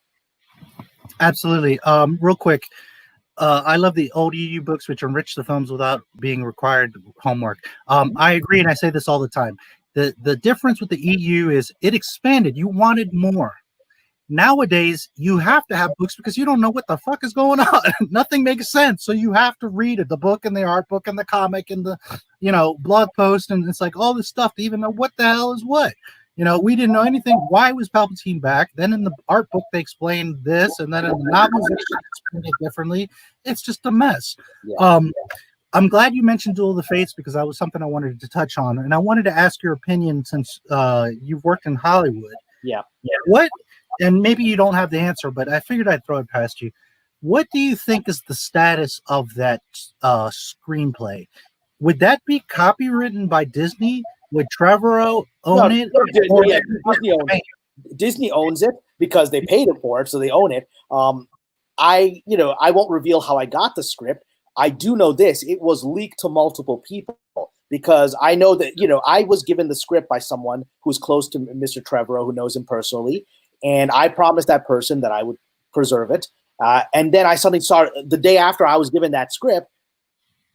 Absolutely. Real quick, I love the old EU books, which enrich the films without being required homework. I agree, and I say this all the time. The difference with the EU is it expanded. You wanted more. Nowadays, you have to have books because you don't know what the fuck is going on. Nothing makes sense. So you have to read it, the book and the art book and the comic and the, blog post. And it's like all this stuff to even know what the hell is what. We didn't know anything. Why was Palpatine back? Then in the art book, they explained this. And then in the novels, they explained it differently. It's just a mess. Yeah. I'm glad you mentioned Duel of the Fates because that was something I wanted to touch on. And I wanted to ask your opinion since you've worked in Hollywood. Yeah. And maybe you don't have the answer, but I figured I'd throw it past you. What do you think is the status of that screenplay? Would that be copywritten by Disney? Would Trevorrow own it? Disney owns it because they paid him for it, so they own it. I won't reveal how I got the script. I do know this. It was leaked to multiple people because I know that, I was given the script by someone who's close to Mr. Trevorrow, who knows him personally. And I promised that person that I would preserve it. And then I suddenly saw the day after I was given that script,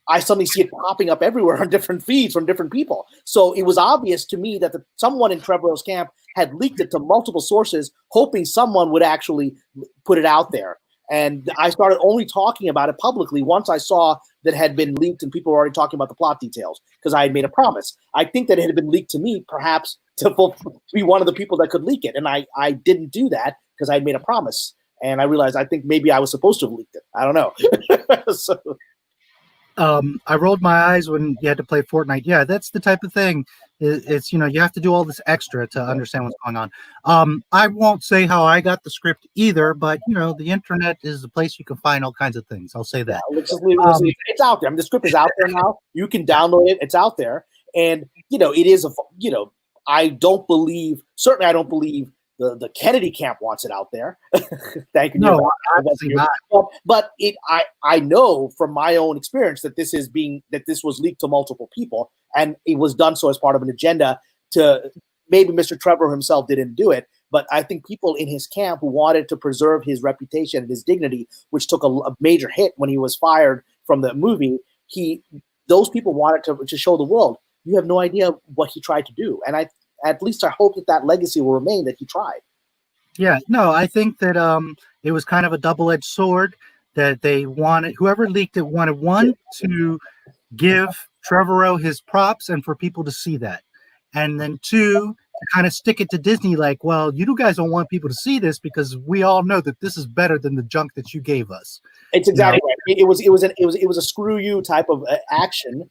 I suddenly see it popping up everywhere on different feeds from different people. So it was obvious to me that someone in Trevorrow's camp had leaked it to multiple sources, hoping someone would actually put it out there. And I started only talking about it publicly once I saw that it had been leaked and people were already talking about the plot details because I had made a promise. I think that it had been leaked to me, perhaps to be one of the people that could leak it. And I didn't do that because I had made a promise. And I realized I think maybe I was supposed to have leaked it. I don't know. So. I rolled my eyes when you had to play Fortnite. Yeah, that's the type of thing. It's you have to do all this extra to understand what's going on. I won't say how I got the script either, but the internet is the place you can find all kinds of things. I'll say that. Let's just leave it. It's out there. I mean, the script is out there now. You can download it. It's out there, and it is I don't believe the Kennedy camp wants it out there. Thank you. No, obviously not. But I know from my own experience that this was leaked to multiple people, and it was done so as part of an agenda to maybe Mr. Trevor himself didn't do it, but I think people in his camp who wanted to preserve his reputation and his dignity, which took a major hit when he was fired from the movie, those people wanted to show the world, you have no idea what he tried to do. And at least I hope that legacy will remain that he tried. Yeah, no, I think that it was kind of a double-edged sword that they wanted, whoever leaked it wanted to give Trevorrow his props and for people to see that. And then two, to kind of stick it to Disney like, well, you guys don't want people to see this because we all know that this is better than the junk that you gave us. It's exactly right. It was a screw you type of action.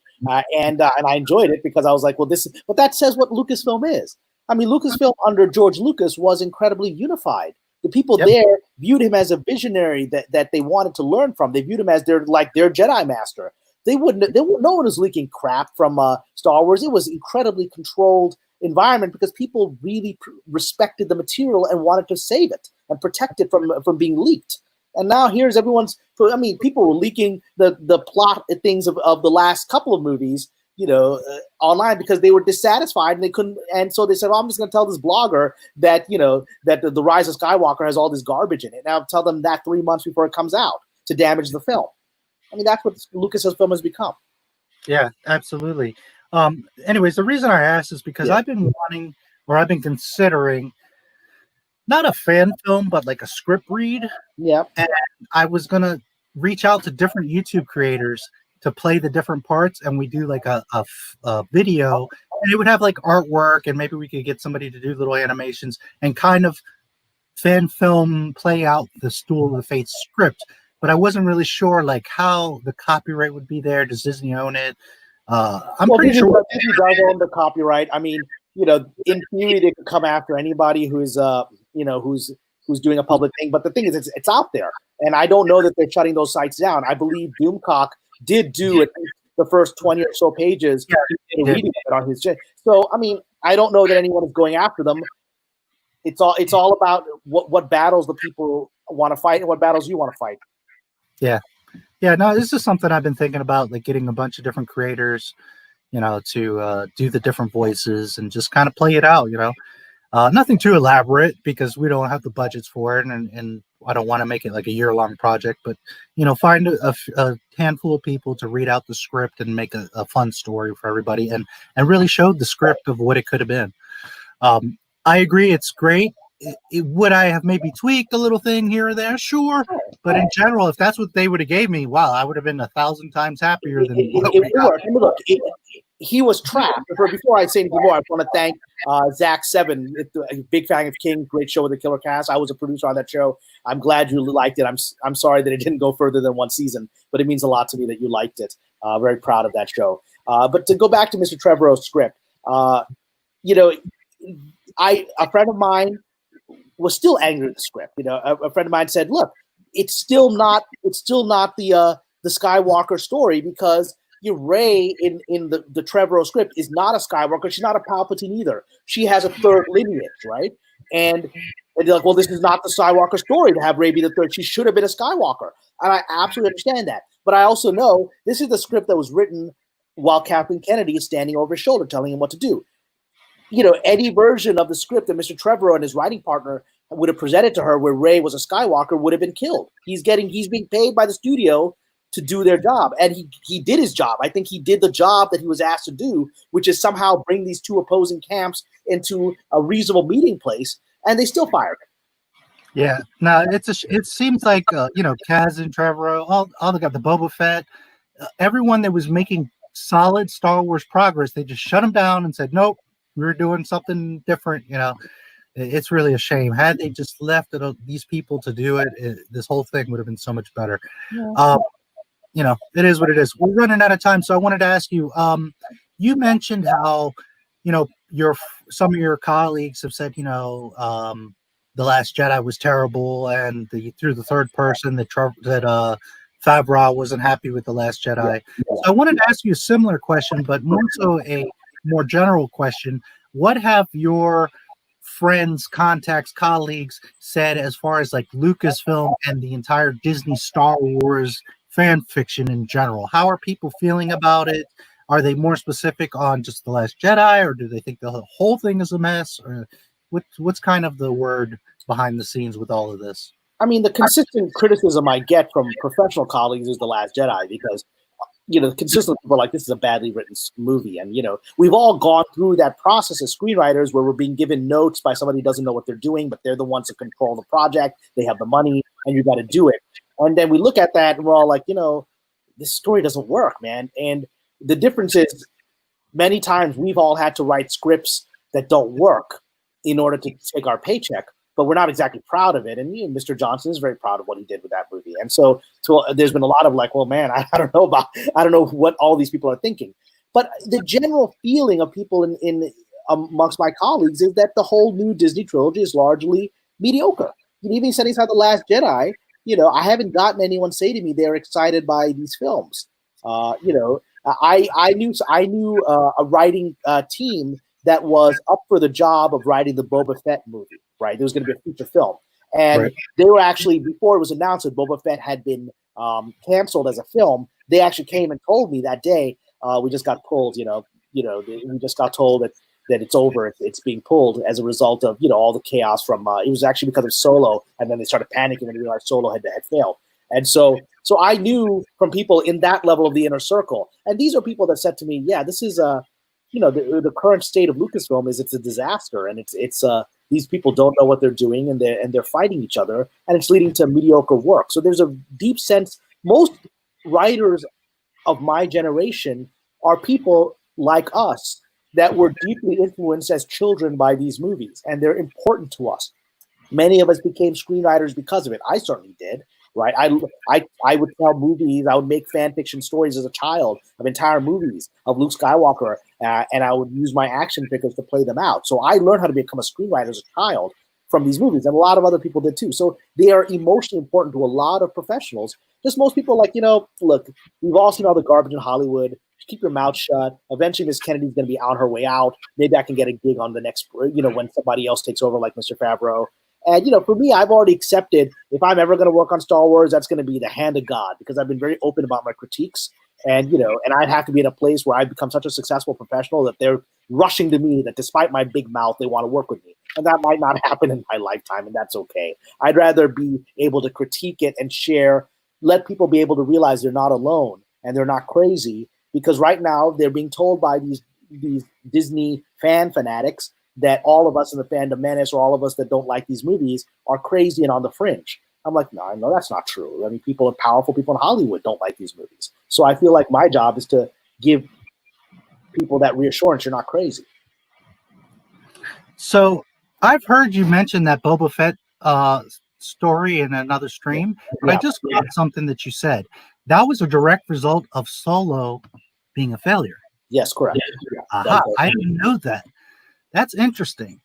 And I enjoyed it because I was like, well, but that says what Lucasfilm is. I mean, Lucasfilm under George Lucas was incredibly unified. The people there viewed him as a visionary that they wanted to learn from. They viewed him as their Jedi master. No one was leaking crap from Star Wars. It was incredibly controlled environment because people really respected the material and wanted to save it and protect it from being leaked. And now here's people were leaking the plot things of the last couple of movies online because they were dissatisfied and they couldn't. And so they said, well, I'm just going to tell this blogger that, that the Rise of Skywalker has all this garbage in it. Now tell them that 3 months before it comes out to damage the film. I mean, that's what Lucas's film has become. Yeah, absolutely. Anyways, the reason I asked is because I've been considering not a fan film, but like a script read. Yeah. And I was going to reach out to different YouTube creators to play the different parts, and we do like a video, and it would have like artwork, and maybe we could get somebody to do little animations and kind of fan film play out the Duel of the Fates script. But I wasn't really sure like how the copyright would be there. Does Disney own it? I'm pretty sure Disney does own the copyright. I mean, in theory, they could come after anybody who's doing a public thing. But the thing is, it's out there, and I don't know that they're shutting those sites down. I believe Doomcock did do at least the first 20 or so pages reading it on his channel. So, I mean, I don't know that anyone is going after them. It's all about what battles the people want to fight and what battles you want to fight. Yeah. No, this is something I've been thinking about, like getting a bunch of different creators, to do the different voices and just kind of play it out. Nothing too elaborate because we don't have the budgets for it, and I don't want to make it like a year-long project. But find a handful of people to read out the script and make a fun story for everybody, and really show the script of what it could have been. I agree, it's great. Would I have maybe tweaked a little thing here or there? Sure, but in general, if that's what they would have gave me, wow, I would have been 1,000 times happier than what we got. Look, he was trapped. Before I say anything more, I want to thank Zach Seven, a big fan of King, great show with the Killer Cast. I was a producer on that show. I'm glad you liked it. I'm sorry that it didn't go further than one season, but it means a lot to me that you liked it. Very proud of that show. But to go back to Mr. Trevorrow's script, a friend of mine was still angry at the script. A friend of mine said, "Look, it's still not the Skywalker story because." Rey in the Trevorrow script is not a Skywalker. She's not a Palpatine either. She has a third lineage, right? And they're like, well, this is not the Skywalker story to have Rey be the third. She should have been a Skywalker. And I absolutely understand that. But I also know this is the script that was written while Kathleen Kennedy is standing over his shoulder telling him what to do. Any version of the script that Mr. Trevorrow and his writing partner would have presented to her where Rey was a Skywalker would have been killed. He's being paid by the studio to do their job. And he did his job. I think he did the job that he was asked to do, which is somehow bring these two opposing camps into a reasonable meeting place, and they still fired him. Yeah. No, it seems like, Kaz and Trevorrow, all they got the Boba Fett, everyone that was making solid Star Wars progress, they just shut them down and said, nope, we're doing something different. It's really a shame. Had they just left these people to do it, this whole thing would have been so much better. Yeah. It is what it is. We're running out of time, so I wanted to ask you. You mentioned how, some of your colleagues have said, The Last Jedi was terrible, and through the third person that Favreau wasn't happy with The Last Jedi. So I wanted to ask you a similar question, but more so a more general question. What have your friends, contacts, colleagues said as far as like Lucasfilm and the entire Disney Star Wars fan fiction in general? How are people feeling about it? Are they more specific on just The Last Jedi, or do they think the whole thing is a mess? Or what's kind of the word behind the scenes with all of this? I mean, the consistent criticism I get from professional colleagues is The Last Jedi because, consistently people are like, this is a badly written movie. And, we've all gone through that process as screenwriters where we're being given notes by somebody who doesn't know what they're doing, but they're the ones that control the project. They have the money, and you got to do it. And then we look at that and we're all like, this story doesn't work, man. And the difference is many times we've all had to write scripts that don't work in order to take our paycheck, but we're not exactly proud of it. And Mr. Johnson is very proud of what he did with that movie. And so there's been a lot of like, well, man, I don't know what all these people are thinking. But the general feeling of people in amongst my colleagues is that the whole new Disney trilogy is largely mediocre. Even setting aside The Last Jedi, I haven't gotten anyone say to me they're excited by these films. I knew a writing team that was up for the job of writing the Boba Fett movie. Right, there was going to be a feature film, and they were actually, before it was announced that Boba Fett had been canceled as a film, they actually came and told me that day, we just got pulled. We just got told that it's over. It's being pulled as a result of all the chaos from. It was actually because of Solo, and then they started panicking when they realized Solo had failed. And so I knew from people in that level of the inner circle, and these are people that said to me, "Yeah, this is the current state of Lucasfilm is it's a disaster, and it's these people don't know what they're doing, and they're fighting each other, and it's leading to mediocre work." So there's a deep sense. Most writers of my generation are people like us that were deeply influenced as children by these movies, and they're important to us. Many of us became screenwriters because of it. I certainly did. Right, I would tell movies. I would make fan fiction stories as a child of entire movies of Luke Skywalker, and I would use my action figures to play them out. So I learned how to become a screenwriter as a child from these movies, and a lot of other people did too. So they are emotionally important to a lot of professionals. Just most people, look, we've all seen all the garbage in Hollywood. Keep your mouth shut. Eventually, Miss Kennedy's going to be on her way out. Maybe I can get a gig on the next, when somebody else takes over, like Mr. Favreau. And, for me, I've already accepted if I'm ever going to work on Star Wars, that's going to be the hand of God, because I've been very open about my critiques. And, and I'd have to be in a place where I've become such a successful professional that they're rushing to me, that despite my big mouth, they want to work with me. And that might not happen in my lifetime, and that's okay. I'd rather be able to critique it and share, let people be able to realize they're not alone and they're not crazy, because right now they're being told by these Disney fan fanatics that all of us in the fandom menace, or all of us that don't like these movies, are crazy and on the fringe. I'm like, no, that's not true. I mean, powerful people in Hollywood don't like these movies. So I feel like my job is to give people that reassurance you're not crazy. So I've heard you mention that Boba Fett story in another stream, but I just got something that you said. That was a direct result of Solo being a failure. Yes, correct. Yeah. Aha, I didn't know that. That's interesting.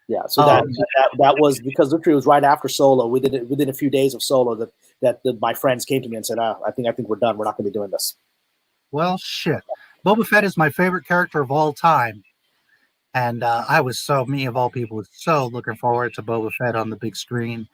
Yeah, so that was because literally it was right after Solo, within a few days of Solo, that my friends came to me and said, I think we're done. We're not going to be doing this. Well, shit. Boba Fett is my favorite character of all time. And I was me of all people, was so looking forward to Boba Fett on the big screen.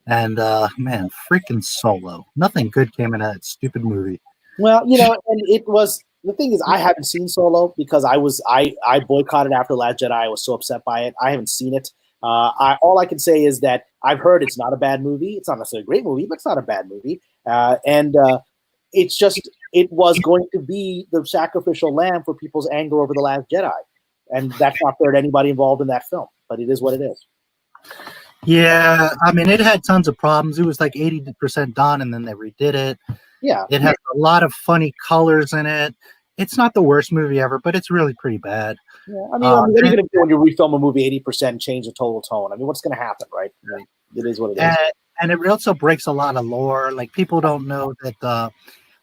And man, freaking Solo. Nothing good came in that stupid movie. Well, and it was, the thing is, I haven't seen Solo because I boycotted after Last Jedi. I was so upset by it. I haven't seen it. All I can say is that I've heard it's not a bad movie. It's not necessarily a great movie, but it's not a bad movie. It's just, it was going to be the sacrificial lamb for people's anger over The Last Jedi. And that's not fair to anybody involved in that film, but it is what it is. Yeah, I mean, it had tons of problems. It was like 80% done, and then they redid it. Yeah. It has a lot of funny colors in it. It's not the worst movie ever, but it's really pretty bad. Yeah, I mean, what are you going to do when you refilm a movie 80% and change the total tone? I mean, what's going to happen, right? I mean, it is what it is. And it also breaks a lot of lore. Like, people don't know that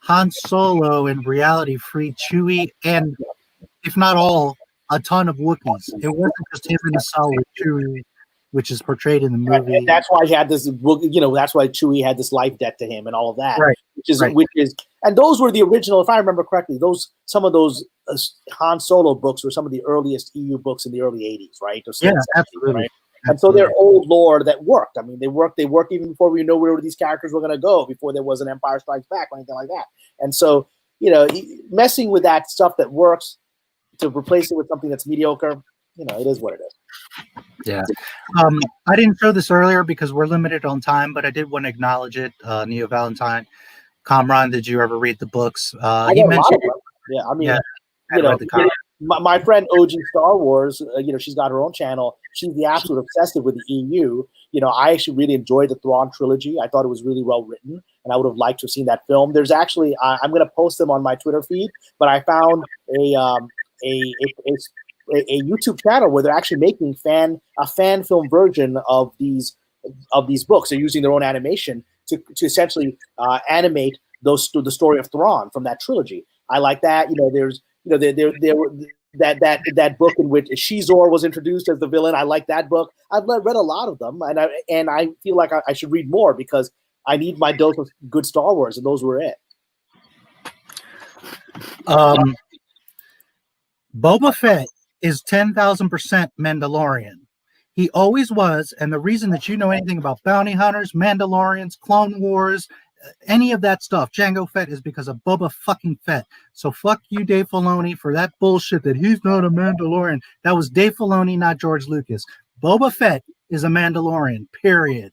Han Solo in reality freed Chewie and, if not all, a ton of Wookiees. It wasn't just him in the cell with Chewie, which is portrayed in the movie. And that's why he had this, that's why Chewie had this life debt to him and all of that. Right. Which is, and those were the original, if I remember correctly, some of those Han Solo books were some of the earliest EU books in the early 80s, right? Yeah, absolutely. Right? And so they're old lore that worked. I mean, they worked even before we knew where these characters were going to go, before there was an Empire Strikes Back or anything like that. And so, messing with that stuff that works to replace it with something that's mediocre, it is what it is. Yeah. I didn't show this earlier because we're limited on time, but I did want to acknowledge it. Neo Valentine. Kamran, did you ever read the books? He mentioned it. Yeah, I mean, my friend OG Star Wars, she's got her own channel. She's the absolute obsessive with the EU. I actually really enjoyed the Thrawn trilogy. I thought it was really well written, and I would have liked to have seen that film. There's actually, I'm going to post them on my Twitter feed, but I found a YouTube channel where they're actually making a fan film version of these books. They're using their own animation to essentially animate the story of Thrawn from that trilogy. I like that. There's that book in which Shizor was introduced as the villain. I like that book. I've read a lot of them, and I feel like I should read more because I need my dose of good Star Wars, and those were it. Boba Fett is 10,000% Mandalorian. He always was, and the reason that you know anything about bounty hunters, Mandalorians, Clone Wars, any of that stuff, Jango Fett, is because of Boba fucking Fett. So fuck you, Dave Filoni, for that bullshit that he's not a Mandalorian. That was Dave Filoni, not George Lucas. Boba Fett is a Mandalorian, period.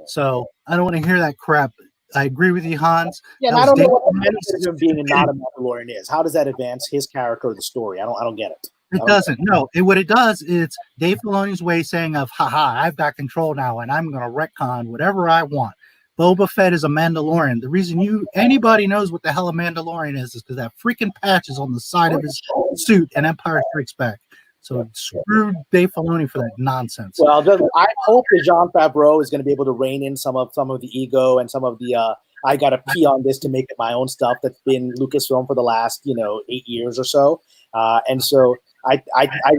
So I don't want to hear that crap. I agree with you, Hans. Yeah, and I don't know what the benefit of him being not a Mandalorian is. How does that advance his character or the story? I don't get it. It doesn't. No, what it does is Dave Filoni's way saying of, haha, I've got control now and I'm going to retcon whatever I want. Boba Fett is a Mandalorian. The reason anybody knows what the hell a Mandalorian is because that freaking patch is on the side of his suit and Empire Strikes Back. So screw Dave Filoni for that nonsense. Well, I hope that Jon Favreau is going to be able to rein in some of the ego and some of the I got to pee on this to make it my own stuff that's been Lucasfilm for the last 8 years or so. And so I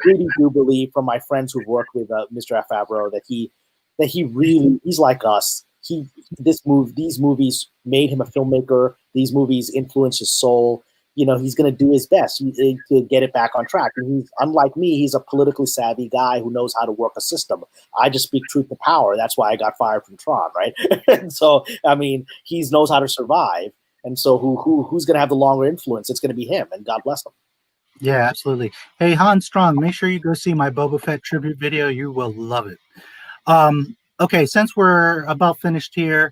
really do believe from my friends who've worked with Mr. Favreau that he really, he's like us. These movies made him a filmmaker. These movies influenced his soul. He's going to do his best to get it back on track. And he's, unlike me, he's a politically savvy guy who knows how to work a system. I just speak truth to power. That's why I got fired from Tron, right? And so, I mean, he knows how to survive. And so who's going to have the longer influence? It's going to be him, and God bless him. Yeah, absolutely. Hey, Hans Strong, make sure you go see my Boba Fett tribute video. You will love it. Okay, since we're about finished here,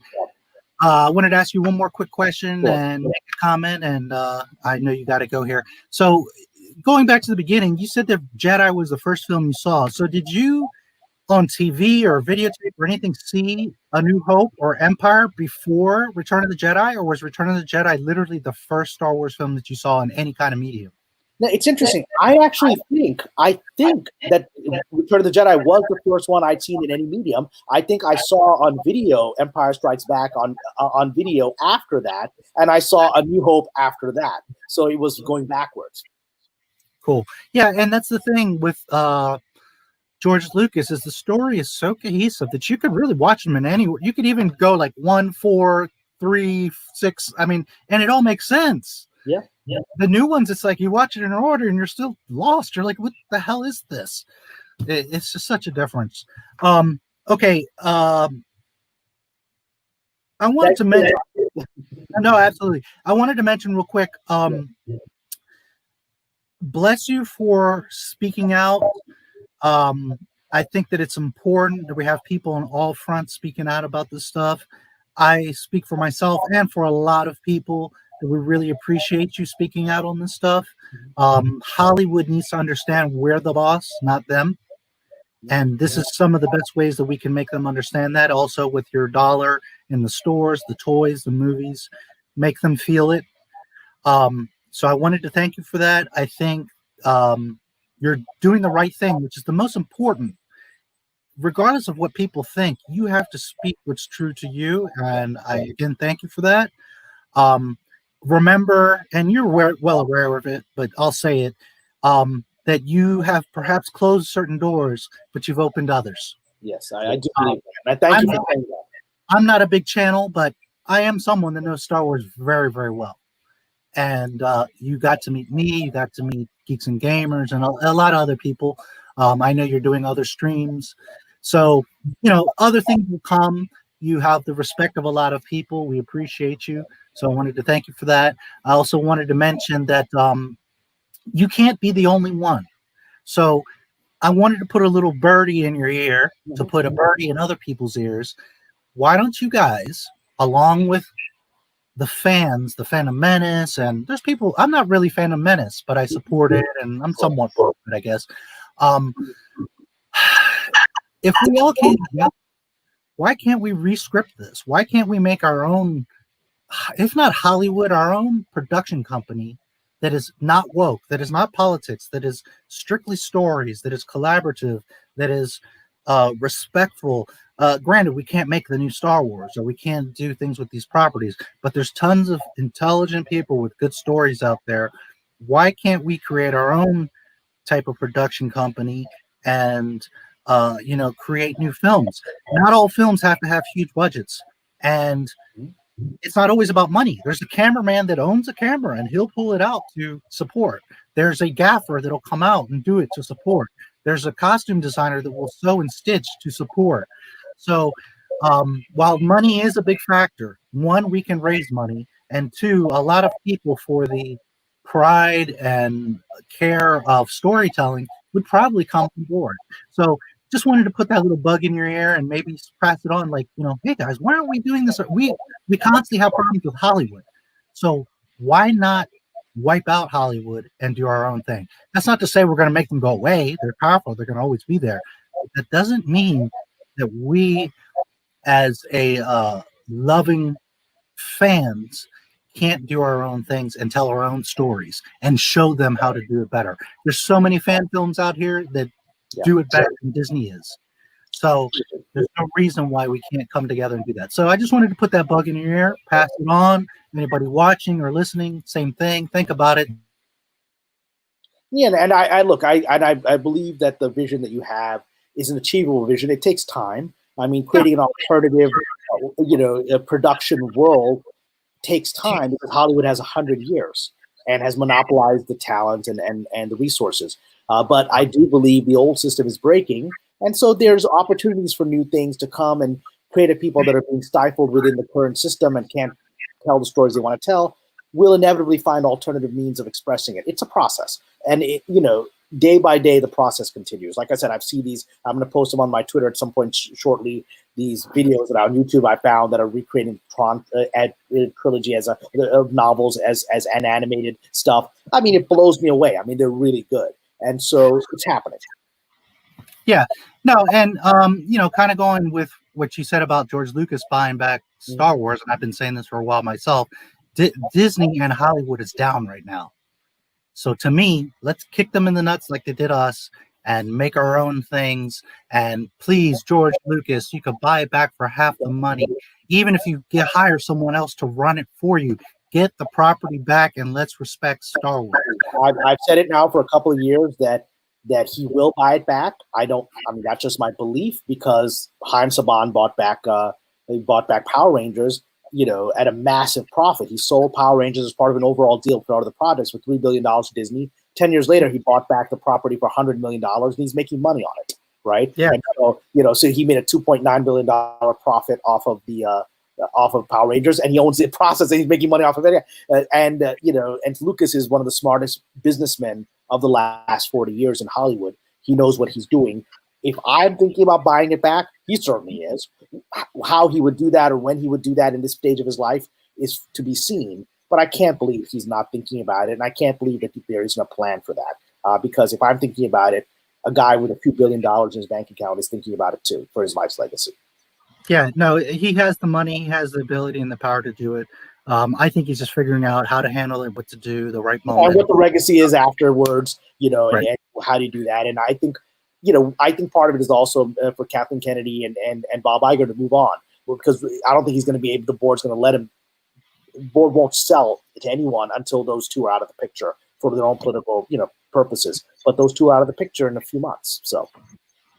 I wanted to ask you one more quick question and make a comment, and I know you got to go here. So going back to the beginning, you said that Jedi was the first film you saw. So did you, on TV or videotape or anything, see A New Hope or Empire before Return of the Jedi, or was Return of the Jedi literally the first Star Wars film that you saw in any kind of medium? No, it's interesting. I actually think that Return of the Jedi was the first one I'd seen in any medium. I think I saw on video Empire Strikes Back on video after that, and I saw A New Hope after that. So it was going backwards. Cool. Yeah, and that's the thing with George Lucas is the story is so cohesive that you could really watch them in any. You could even go like 1, 4, 3, 6. I mean, and it all makes sense. Yeah. Yeah. The new ones, it's like you watch it in order and you're still lost. You're like, what the hell is this? It's just such a difference. Okay. I wanted to mention. No, absolutely. I wanted to mention real quick. Bless you for speaking out. I think that it's important that we have people on all fronts speaking out about this stuff. I speak for myself and for a lot of people. We really appreciate you speaking out on this stuff. Hollywood needs to understand we're the boss, not them. And this is some of the best ways that we can make them understand that. Also with your dollar in the stores, the toys, the movies, make them feel it. So I wanted to thank you for that. I think you're doing the right thing, which is the most important. Regardless of what people think, you have to speak what's true to you. And I, again, thank you for that. Remember, and you're well aware of it, but I'll say it, that you have perhaps closed certain doors, but you've opened others. Yes, I do believe that. I thank you for saying that. I'm not a big channel, but I am someone that knows Star Wars very, very well. And you got to meet me, you got to meet Geeks and Gamers, and a lot of other people. I know you're doing other streams. So, other things will come. You have the respect of a lot of people. We appreciate you. So I wanted to thank you for that. I also wanted to mention that you can't be the only one. So I wanted to put a little birdie in your ear, to put a birdie in other people's ears. Why don't you guys, along with the fans, the Phantom Menace, and there's people, I'm not really Phantom Menace, but I support it, and I'm somewhat for it, I guess. If we all came together, why can't we re-script this? Why can't we make our own, if not Hollywood, our own production company that is not woke, that is not politics, that is strictly stories, that is collaborative, that is respectful. Granted, we can't make the new Star Wars, or we can't do things with these properties, but there's tons of intelligent people with good stories out there. Why can't we create our own type of production company and create new films? Not all films have to have huge budgets, and it's not always about money. There's a cameraman that owns a camera and he'll pull it out to support. There's a gaffer that'll come out and do it to support. There's a costume designer that will sew and stitch to support. So while money is a big factor, one, we can raise money, and two, a lot of people for the pride and care of storytelling would probably come on board. So just wanted to put that little bug in your ear and maybe pass it on, like, hey guys, why aren't we doing this? We constantly have problems with Hollywood. So why not wipe out Hollywood and do our own thing? That's not to say we're going to make them go away. They're powerful. They're going to always be there. But that doesn't mean that we, as a loving fans, can't do our own things and tell our own stories and show them how to do it better. There's so many fan films out here that do it better than Disney is. So there's no reason why we can't come together and do that. So I just wanted to put that bug in your ear, pass it on. Anybody watching or listening, same thing. Think about it. Yeah, and I believe that the vision that you have is an achievable vision. It takes time. I mean, creating an alternative, a production world takes time because Hollywood has 100 years and has monopolized the talent and the resources. But I do believe the old system is breaking. And so there's opportunities for new things to come, and creative people that are being stifled within the current system and can't tell the stories they want to tell will inevitably find alternative means of expressing it. It's a process. And, day by day, the process continues. Like I said, I've seen these. I'm going to post them on my Twitter at some point shortly. These videos that are on YouTube I found that are recreating Tron trilogy of novels as an animated stuff. I mean, it blows me away. I mean, they're really good. And so it's happening. Yeah, no, and kind of going with what you said about George Lucas buying back Star Wars, and I've been saying this for a while myself. Disney and Hollywood is down right now. So to me, let's kick them in the nuts like they did us and make our own things. And please, George Lucas, you could buy it back for half the money, even if you hire someone else to run it for you. Get the property back and let's respect Star Wars. I've said it now for a couple of years that he will buy it back. That's just my belief, because Haim Saban bought back Power Rangers, at a massive profit. He sold Power Rangers as part of an overall deal for all of the projects for $3 billion to Disney. 10 years later, he bought back the property for $100 million, and he's making money on it, right? Yeah. And so he made a $2.9 billion profit off of Power Rangers, and he owns the process, and he's making money off of it. And Lucas is one of the smartest businessmen of the last 40 years in Hollywood. He knows what he's doing. If I'm thinking about buying it back, he certainly is. How he would do that or when he would do that in this stage of his life is to be seen. But I can't believe he's not thinking about it, and I can't believe that there isn't a plan for that. Because if I'm thinking about it, a guy with a few $1 billion in his bank account is thinking about it too for his life's legacy. Yeah, no, he has the money, he has the ability and the power to do it. I think he's just figuring out how to handle it, what to do, the right moment. And what the legacy is afterwards, right. And how do you do that? And I think, I think part of it is also for Kathleen Kennedy and Bob Iger to move on, because I don't think he's going to be able, the board's going to let him, the board won't sell to anyone until those two are out of the picture for their own political, purposes. But those two are out of the picture in a few months. So.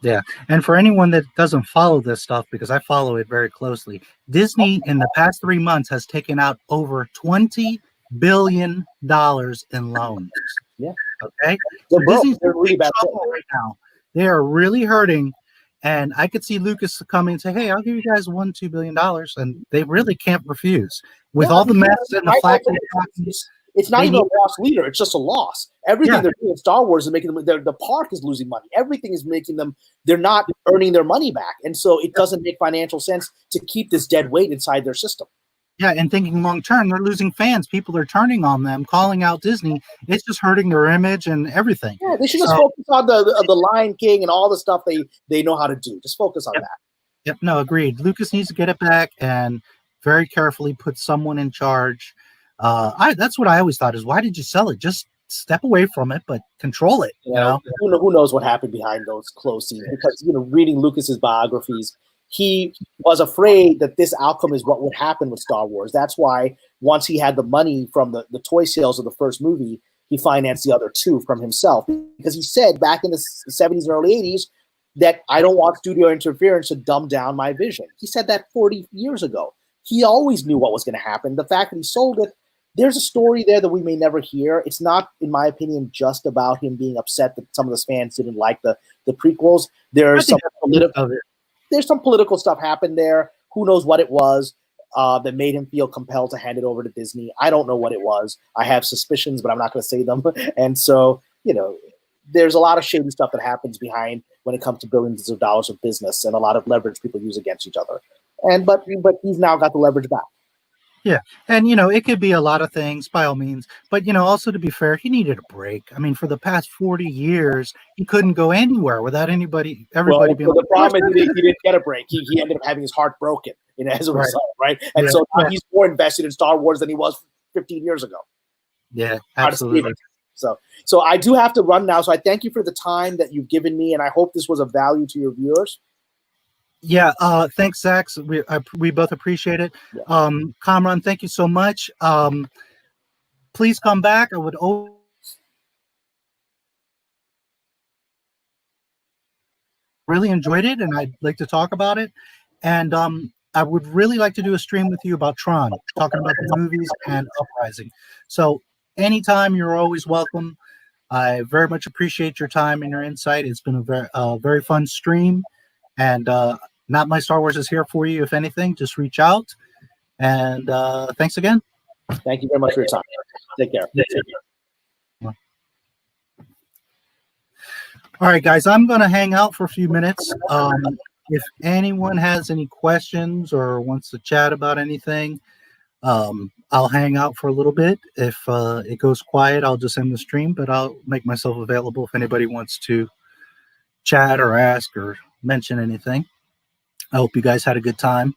Yeah, and for anyone that doesn't follow this stuff, because I follow it very closely, Disney in the past 3 months has taken out over $20 billion in loans. Yeah. Okay. So Disney's they're really bad right now. They are really hurting, and I could see Lucas come in and say, "Hey, I'll give you guys $1-2 billion," and they really can't refuse with all the mess and the flack. It's not even a loss leader. It's just a loss. Everything they're doing in Star Wars is making them, the park is losing money. Everything is making them, they're not earning their money back. And so it doesn't make financial sense to keep this dead weight inside their system. Yeah, and thinking long term, they're losing fans. People are turning on them, calling out Disney. It's just hurting their image and everything. Yeah, they should just focus on the Lion King and all the stuff they know how to do. Just focus on that. Yep, no, agreed. Lucas needs to get it back and very carefully put someone in charge. That's what I always thought is, why did you sell it? Just step away from it, but control it. Who knows what happened behind those closed scenes? Because reading Lucas's biographies, he was afraid that this outcome is what would happen with Star Wars. That's why once he had the money from the toy sales of the first movie, he financed the other two from himself. Because he said back in the 70s and early 80s that I don't want studio interference to dumb down my vision. He said that 40 years ago. He always knew what was going to happen. The fact that he sold it, there's a story there that we may never hear. It's not, in my opinion, just about him being upset that some of the fans didn't like the prequels. There's some political. there's some political stuff happened there. Who knows what it was that made him feel compelled to hand it over to Disney? I don't know what it was. I have suspicions, but I'm not going to say them. And so, you know, there's a lot of shady stuff that happens behind when it comes to billions of dollars of business and a lot of leverage people use against each other. And but he's now got the leverage back. Yeah. And, you know, it could be a lot of things by all means. But, you know, also to be fair, he needed a break. I mean, for the past 40 years, he couldn't go anywhere without everybody Well, being the problem is he didn't get a break. He ended up having his heart broken, you know, as a result, right? And so now he's more invested in Star Wars than he was 15 years ago. Yeah, absolutely. So I do have to run now. So I thank you for the time that you've given me, and I hope this was of value to your viewers. Yeah, thanks, Zach. We both appreciate it. Yeah. Kamran, thank you so much. Please come back. I would really enjoyed it, and I'd like to talk about it. And I would really like to do a stream with you about Tron, talking about the movies and Uprising. So anytime, you're always welcome. I very much appreciate your time and your insight. It's been a very fun stream, and Not My Star Wars is here for you. If anything, just reach out. And thanks again. Thank you very much for your time. Take care. All right, guys, I'm going to hang out for a few minutes. If anyone has any questions or wants to chat about anything, I'll hang out for a little bit. If it goes quiet, I'll just end the stream, but I'll make myself available if anybody wants to chat or ask or mention anything. I hope you guys had a good time.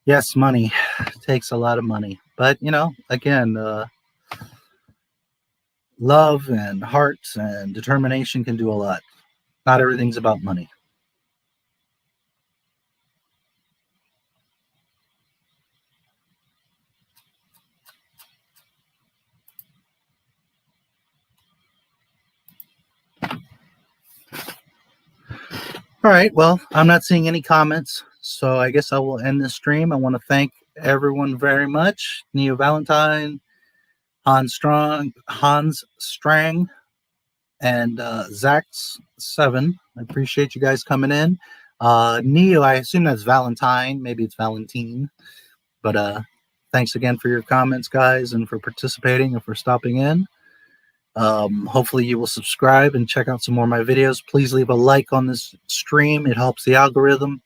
Yes, money takes a lot of money, but you know, again, love and hearts and determination can do a lot. Not everything's about money. All right, well, I'm not seeing any comments, so I guess I will end this stream. I want to thank everyone very much. Neo Valentine, Hans Strang, and Zax7. I appreciate you guys coming in. Neo, I assume that's Valentine. Maybe it's Valentine. But thanks again for your comments, guys, and for participating and for stopping in. Hopefully you will subscribe and check out some more of my videos. Please leave a like on this stream. It helps the algorithm.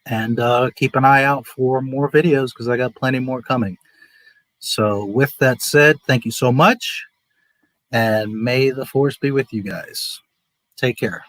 And keep an eye out for more videos because I got plenty more coming. So with that said, thank you so much. And may the force be with you guys. Take care.